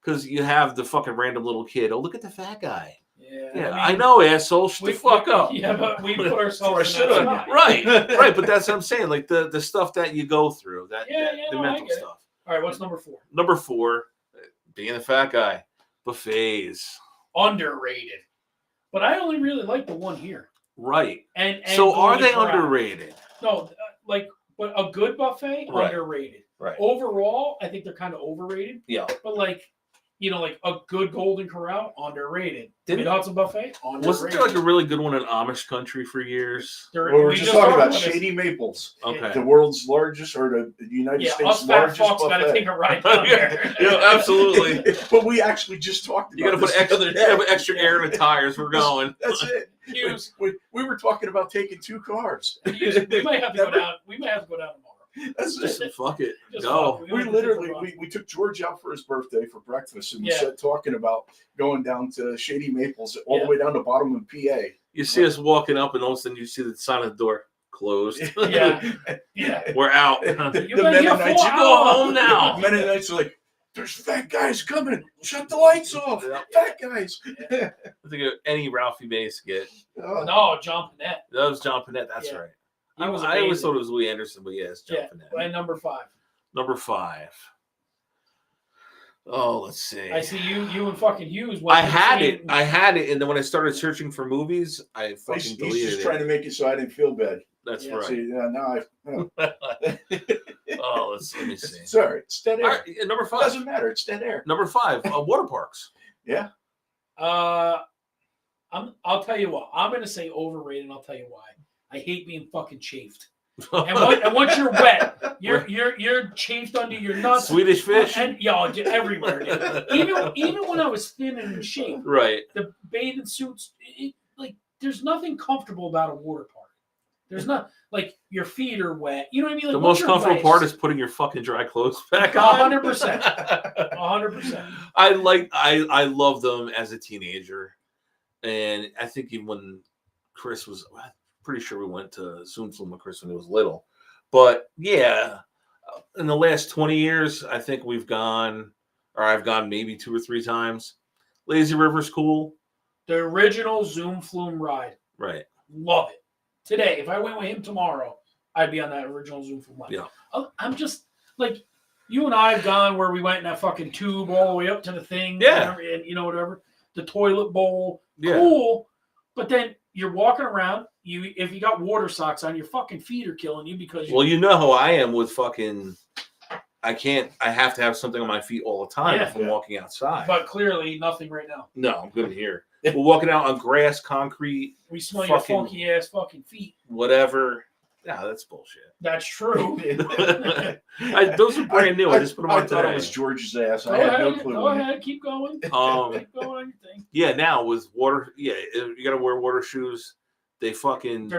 Because you have the fucking random little kid. Oh, look at the fat guy. Yeah, I know, asshole. Shut the fuck up. Yeah, but we put ourselves Shut in up. that spot. Right. But that's what I'm saying. Like the stuff that you go through, the mental stuff. All right, what's number 4? Number 4, being a fat guy, buffets. Underrated. But I only really like the one here. Right. And so are they Corral. underrated? No, but a good buffet, Right. underrated. Right. Overall, I think they're kind of overrated. Yeah. But like a good Golden Corral, underrated. Mid-Hudson buffet, underrated. Wasn't there like a really good one in Amish country for years? We just talking about Shady Maples. Okay. The world's largest, or the United States us fat largest fucks buffet. gotta take a ride down there. Yeah, absolutely. But we actually just talked about You gotta put extra air in the tires. We're going. That's it. Hughes, We were talking about taking 2 cars. Hughes, we might have to go down. We might have to go down tomorrow. That's Just it. fuck it. Just Go. fuck. We literally we took George out for his birthday for breakfast, and we Yeah. said talking about going down to Shady Maples all Yeah. the way down to bottom of PA. You see us walking up, and all of a sudden you see the sign on the door closed. Yeah. We're out. You The better Mennonites, get You go home now. Mennonites are like, "There's fat guys coming. Shut the lights off. Yep. Fat guys." I think of any Ralphie May skit. Oh, No, John Panette. That was John Panette. That's Yeah. right. He I was always amazing. thought it was Louis Anderson, but yeah, it's John Yeah. Panette. And number 5. Number 5. Oh, let's see. I see you and fucking Hughes. I had it, and then when I started searching for movies, I fucking he's deleted just it. trying to make it so I didn't feel bad. That's Yeah. right. See, now Oh, let me see. Sorry, it's dead air. All right, number 5. Doesn't matter. It's dead air. Number 5, water parks. Yeah. I'll tell you what. I'm gonna say overrated, and I'll tell you why. I hate being fucking chafed. And once you're wet, you're chafed under your nuts. Swedish fish. And everywhere. Even when I was thin and in shape, Right. the bathing suits, there's nothing comfortable about a water park. There's not like your feet are wet. You know what I mean? Like, The once most you're comfortable wet, part is putting your fucking dry clothes back on. 100%. 100%. I loved them as a teenager, and I think even when Chris was, I'm pretty sure we went to Zoom Flume with Chris when he was little. But yeah, in the last 20 years, I think I've gone maybe 2 or 3 times. Lazy River's cool. The original Zoom Flume ride. Right. Love it. Today, if I went with him tomorrow, I'd be on that original Zoom Flume ride. Yeah. I'm just like, you and I have gone where we went in that fucking tube all the way up to the thing. Yeah. And whatever. The toilet bowl. Yeah. Cool. But then you're walking around. If you got water socks on, your fucking feet are killing you because Well, you know how I am with fucking. I have to have something on my feet all the time if I'm walking outside. But clearly nothing right now. No, I'm good here. We're walking out on grass, concrete, We smell your funky ass fucking feet. whatever. Yeah, that's bullshit. That's true. Those are brand new. I just put them on I thought today. it was George's ass. Go I had ahead, no clue. go ahead, keep going. Keep going on your thing. Yeah, now with water, you got to wear water shoes. They're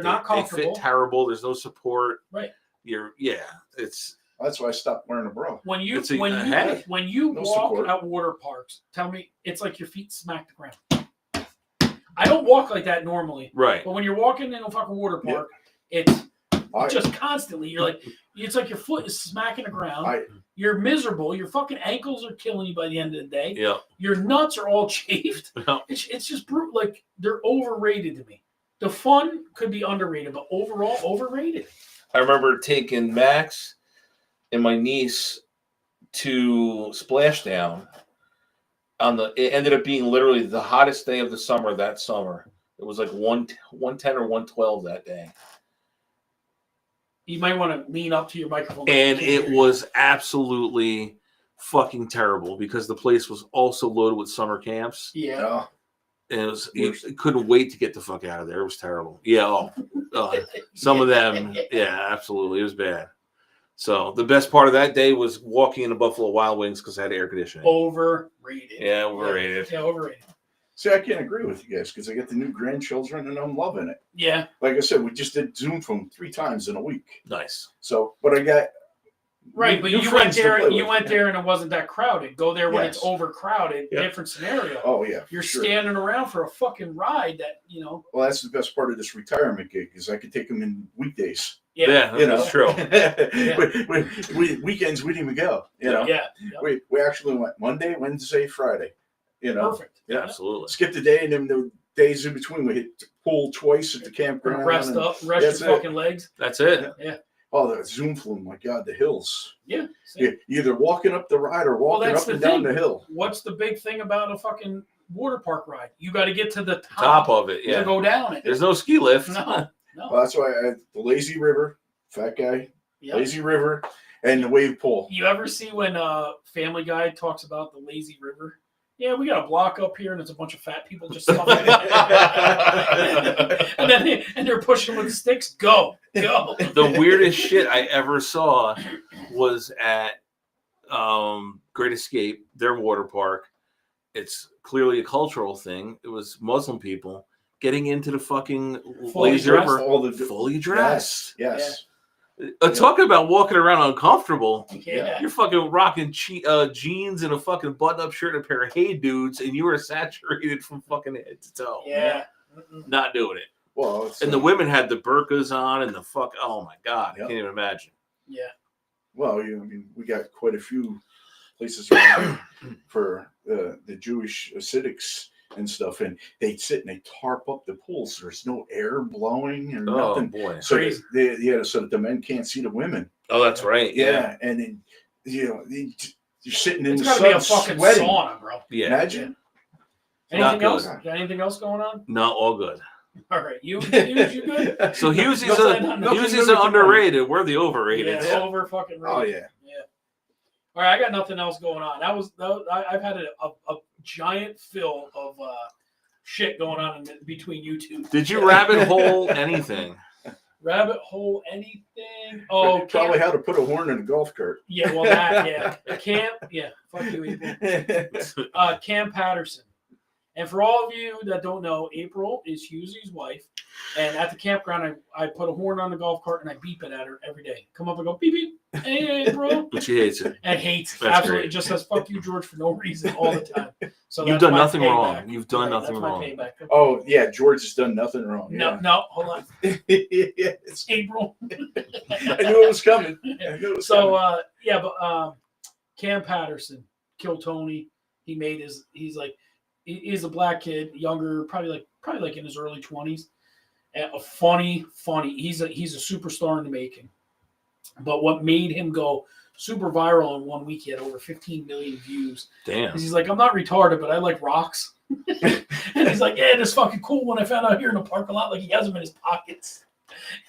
not comfortable. They fit terrible. There's no support. Right. It's That's why I stopped wearing a bra. When you It's a- when you No walk support. at water parks, tell me it's like your feet smack the ground. I don't walk like that normally, right. but when you're walking in a fucking water park, it's I, just constantly. You're like, it's like your foot is smacking the ground. I, You're miserable. Your fucking ankles are killing you by the end of the day. Yeah. Your nuts are all chafed. Yeah. It's just brutal. Like, they're overrated to me. The fun could be underrated, but overall overrated. I remember taking Max and my niece to Splashdown. It ended up being literally the hottest day of the summer that summer. It was like 110 or 112 that day. You might want to lean up to your microphone. And it was absolutely fucking terrible because the place was also loaded with summer camps. Yeah. And you couldn't wait to get the fuck out of there. It was terrible. Yeah. Some of them. Yeah, absolutely. It was bad. So the best part of that day was walking into Buffalo Wild Wings because I had air conditioning. Overrated. Yeah, overrated. Yeah, overrated. see, I can't agree with you guys because I get the new grandchildren and I'm loving it. Yeah. Like I said, we just did Zoom from 3 times in a week. Nice. So, but I got Right, but new you friends went to there. play You with. went there, and it wasn't that crowded. Go there when it's Yes. overcrowded. Yeah. Different scenario. Oh yeah, for You're sure. standing around for a fucking ride that Well, that's the best part of this retirement gig is I could take them in weekdays. Yeah, You know, that's true. Weekends we didn't even go. You know, Yeah. we actually went Monday, Wednesday, Friday. You know, Perfect. Yeah, absolutely. skipped a day, and then the days in between we hit the pool twice at the campground. Rest and up. Rest that's your it. fucking legs. That's it. Yeah. Oh, the Zoom flume! My God, the hills. Yeah. You're either walking up the ride or walking that's up the and down thing. the hill. What's the big thing about a fucking water park ride? You got to get to the Top of it, to yeah. go down it. There's no ski lift. No. Well, that's why the lazy river, fat guy, Yeah. lazy river, and the wave pool. You ever see when Family Guy talks about the lazy river? Yeah, we got a block up here, and it's a bunch of fat people just stuffing it. and they're pushing with sticks. Go. The weirdest shit I ever saw was at Great Escape, their water park. It's clearly a cultural thing. It was Muslim people getting into the fucking Fully lazy dressed. river, All the fully dressed. Yes. Talk about walking around uncomfortable. Yeah. You're fucking rocking jeans and a fucking button-up shirt and a pair of Hey Dudes, and you are saturated from fucking head to toe. Yeah. Not doing it. Well, it's, And the women had the burqas on and the fuck. Oh my God, I Yep. can't even imagine. Yeah. well, I mean, we got quite a few places around here for the Jewish Hasidics and stuff, and they sit and they tarp up the pools. There's no air blowing and Oh nothing. boy. So Crazy. so that the men can't see the women. Oh, that's right. Yeah, and then you're sitting in It's the got to be a sun fucking sweating. sauna, bro. Yeah. Imagine. Not Anything good. else? Got anything else going on? No, all good. All right. You good? So Hughes's Nothing are underrated. We're the overrated. Yeah, over fucking rated. Oh yeah. All right, I got nothing else going on. I've had a giant fill of shit going on between you two. Did you rabbit hole anything? Rabbit hole anything? Oh, Probably how to put a horn in a golf cart. Yeah, well that fuck you, April. Cam Patterson. And for all of you that don't know, April is Hughes' wife. And at the campground, I put a horn on the golf cart and I beep it at her every day. Come up and go, beep, beep. Hey, April. But she hates it. And hates. That's Absolutely. great. It just says, fuck you, George, for no reason all the time. So You've that's done my nothing payback. wrong. You've done Right, nothing that's wrong. My payback. Oh yeah, George has done nothing wrong. No, hold on. Yes. April. I knew it was coming. I knew it was coming. So Cam Patterson killed Tony. He made he's a black kid, younger, probably like in his early 20s. And a funny. He's a superstar in the making. But what made him go super viral in 1 week, he had over 15 million views. Damn. He's like, I'm not retarded, but I like rocks. And he's like, yeah, this fucking cool one I found out here in the parking lot. Like he has them in his pockets.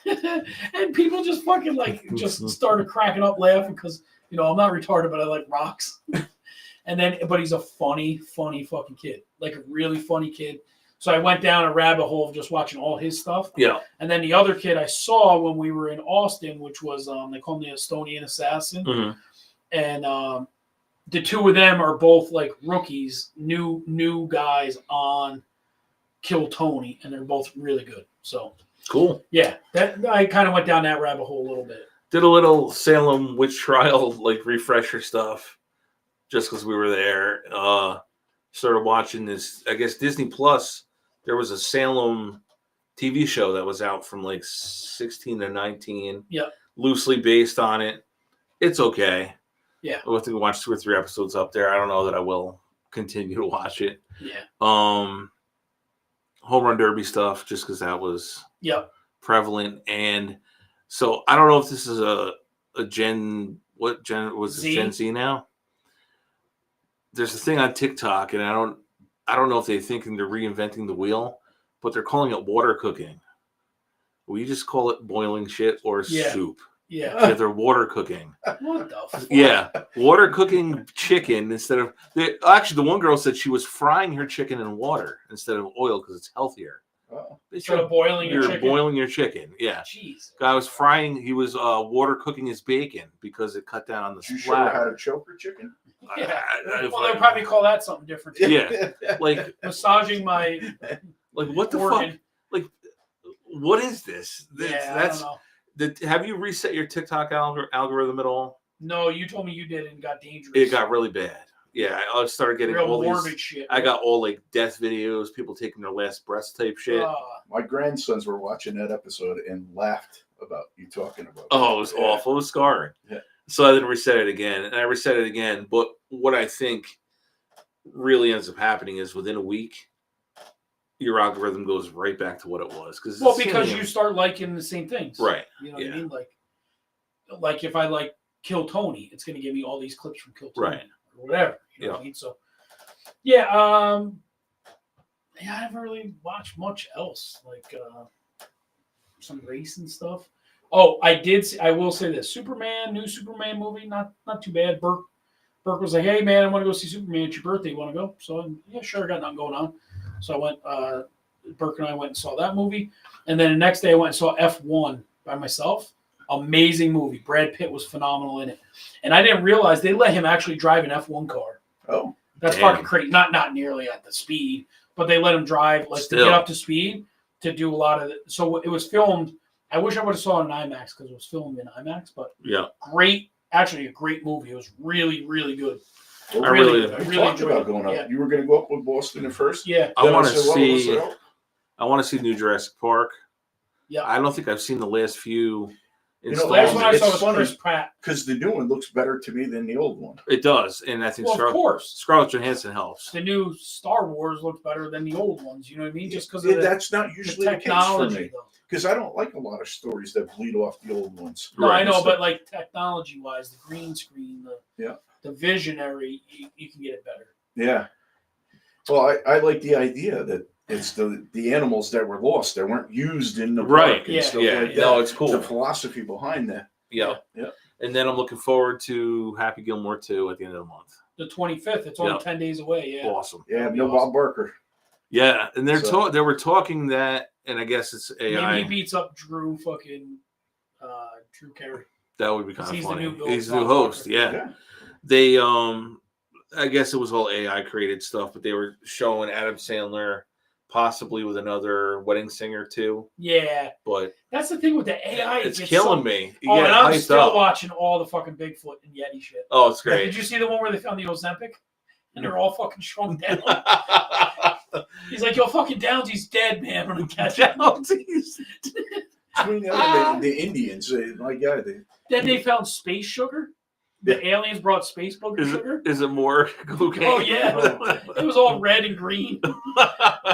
And people just fucking just started cracking up laughing because, I'm not retarded, but I like rocks. But he's a funny fucking kid, like a really funny kid. So I went down a rabbit hole of just watching all his stuff. Yeah. And then the other kid I saw when we were in Austin, which was they call him the Estonian Assassin. Mm-hmm. And the two of them are both like rookies, new guys on Kill Tony, and they're both really good. So Cool. yeah, that I kind of went down that rabbit hole a little bit. Did a little Salem witch trial refresher stuff just because we were there. Started watching this. I guess Disney Plus. There was a Salem TV show that was out from 16 to 19. Yep. Loosely based on it. It's okay. Yeah. I think we watched 2 or 3 episodes up there. I don't know that I will continue to watch it. Yeah. Home Run Derby stuff, just because that was prevalent. And so I don't know if this is a Gen Z now? There's a thing on TikTok, and I don't know if they think they're reinventing the wheel, but they're calling it water cooking. Will you just call it boiling shit or soup? Yeah. They're water cooking. What the fuck? Yeah, water cooking chicken instead of. Actually, the one girl said she was frying her chicken in water instead of oil because it's healthier. Oh. Instead of boiling your chicken. Boiling your chicken. Yeah. Jeez. Guy was frying. He was water cooking his bacon because it cut down on the You show her how to choke her chicken? Yeah. Well, they'll probably call that something different. Yeah. Massaging my what the organ. fuck? What is this? I don't know. Have you reset your TikTok algorithm at all? No, you told me you did and got dangerous. It got really bad. Yeah, I started getting real all morbid these. shit. I got all like death videos, people taking their last breaths type shit. My grandsons were watching that episode and laughed about you talking about. Oh, it was awful. It was scarring. Yeah. So I then reset it again, and I reset it again. But what I think really ends up happening is within a week, your algorithm goes right back to what it was. Because you start liking the same things, right? You know what I mean? Like if I like Kill Tony, it's going to give me all these clips from Kill Tony, right, or whatever. You know what I mean? So, yeah, I haven't really watched much else, like some racing stuff. Oh, I will say this: new Superman movie, not too bad. Burke was like, "Hey man, I want to go see Superman. It's your birthday. You want to go?" So yeah, sure. I got nothing going on, so I went. Burke and I went and saw that movie, and then the next day I went and saw F1 by myself. Amazing movie. Brad Pitt was phenomenal in it, and I didn't realize they let him actually drive an F1 car. Oh, that's fucking crazy. Not nearly at the speed, but they let him drive to get up to speed to do a lot of it. So it was filmed. I wish I would have saw it in IMAX because it was filmed in IMAX. But actually a great movie. It was really, really good. Well, I really talked about going up. Yeah. You were going to go up with Boston at first. Yeah, I want to see. I want to see New Jurassic Park. Yeah, I don't think I've seen the last few. The last one I saw was Chris Pratt. Because the new one looks better to me than the old one. It does, and I think of course Scarlett Johansson helps. The new Star Wars looks better than the old ones. You know what I mean? Just because that's not usually the case for me. Because I don't like a lot of stories that bleed off the old ones. No, right. I know, but like technology-wise, the green screen, the visionary, you can get it better. Yeah. Well, I like the idea that it's the animals that were lost that weren't used in the park and stuff like that. No, it's cool. The philosophy behind that. Yeah. And then I'm looking forward to Happy Gilmore 2 at the end of the month. The 25th. It's only 10 days away. Yeah. Awesome. Yeah. No Bob Barker. Yeah, and they were talking that, and I guess it's AI. Maybe he beats up Drew Carey. That would be kind of funny. He's the new host. Yeah. They I guess it was all AI created stuff, but they were showing Adam Sandler possibly with another wedding singer too. Yeah, but that's the thing with the AI. It's killing me. And I'm still watching all the fucking Bigfoot and Yeti shit. Oh, it's great. Did you see the one where they found the Ozempic and they're all fucking shrunk down? He's like, "Yo, fucking Downsy's dead, man. I'm gonna catch Downsy's." The Indians, my God. Then they found space sugar. The aliens brought space sugar. Is it more cocaine? Oh yeah, it was all red and green.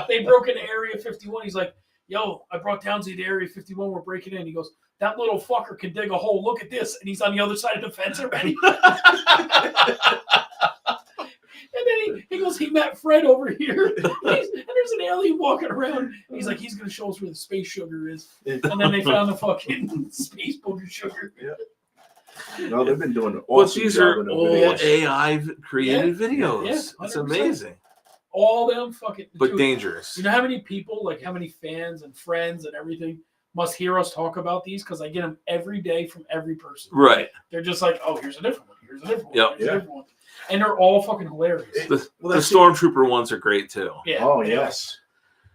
They broke into Area 51. He's like, "Yo, I brought Downsy to Area 51. We're breaking in." He goes, "That little fucker can dig a hole. Look at this." And he's on the other side of the fence already. And then he goes, "He met Fred over here." And there's an alien walking around. He's like, "He's going to show us where the space sugar is." And then they found the fucking space booger sugar. Yeah. No, they've been doing an awesome these job are all AI created videos. Yeah, it's amazing. All them fucking... But dangerous. You know how many people, like how many fans and friends and everything must hear us talk about these? Because I get them every day from every person. Right. They're just like, "Oh, here's a different one. Here's a different one. Yep. Here's a different one." And they're all fucking hilarious. The Stormtrooper ones are great too. Yeah. Oh, yes.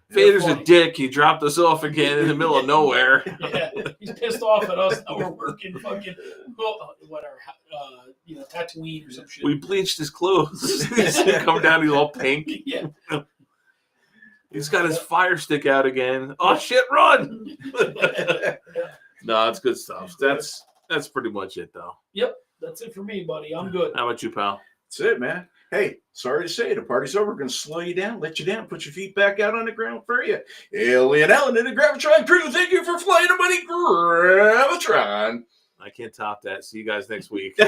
Vader's a dick. He dropped us off again in the middle of nowhere. Yeah, he's pissed off at us that we're working fucking whatever, Tatooine or some shit. We bleached his clothes. He's come down, he's all pink. Yeah. He's got his fire stick out again. Oh shit, run! No, it's good stuff. That's pretty much it though. Yep, that's it for me, buddy. I'm good. How about you, pal? That's it, man. Hey, sorry to say, the party's over. We're going to slow you down, let you down, put your feet back out on the ground for you. Alien Allen and the Gravitron crew, thank you for flying, buddy. Gravitron. I can't top that. See you guys next week.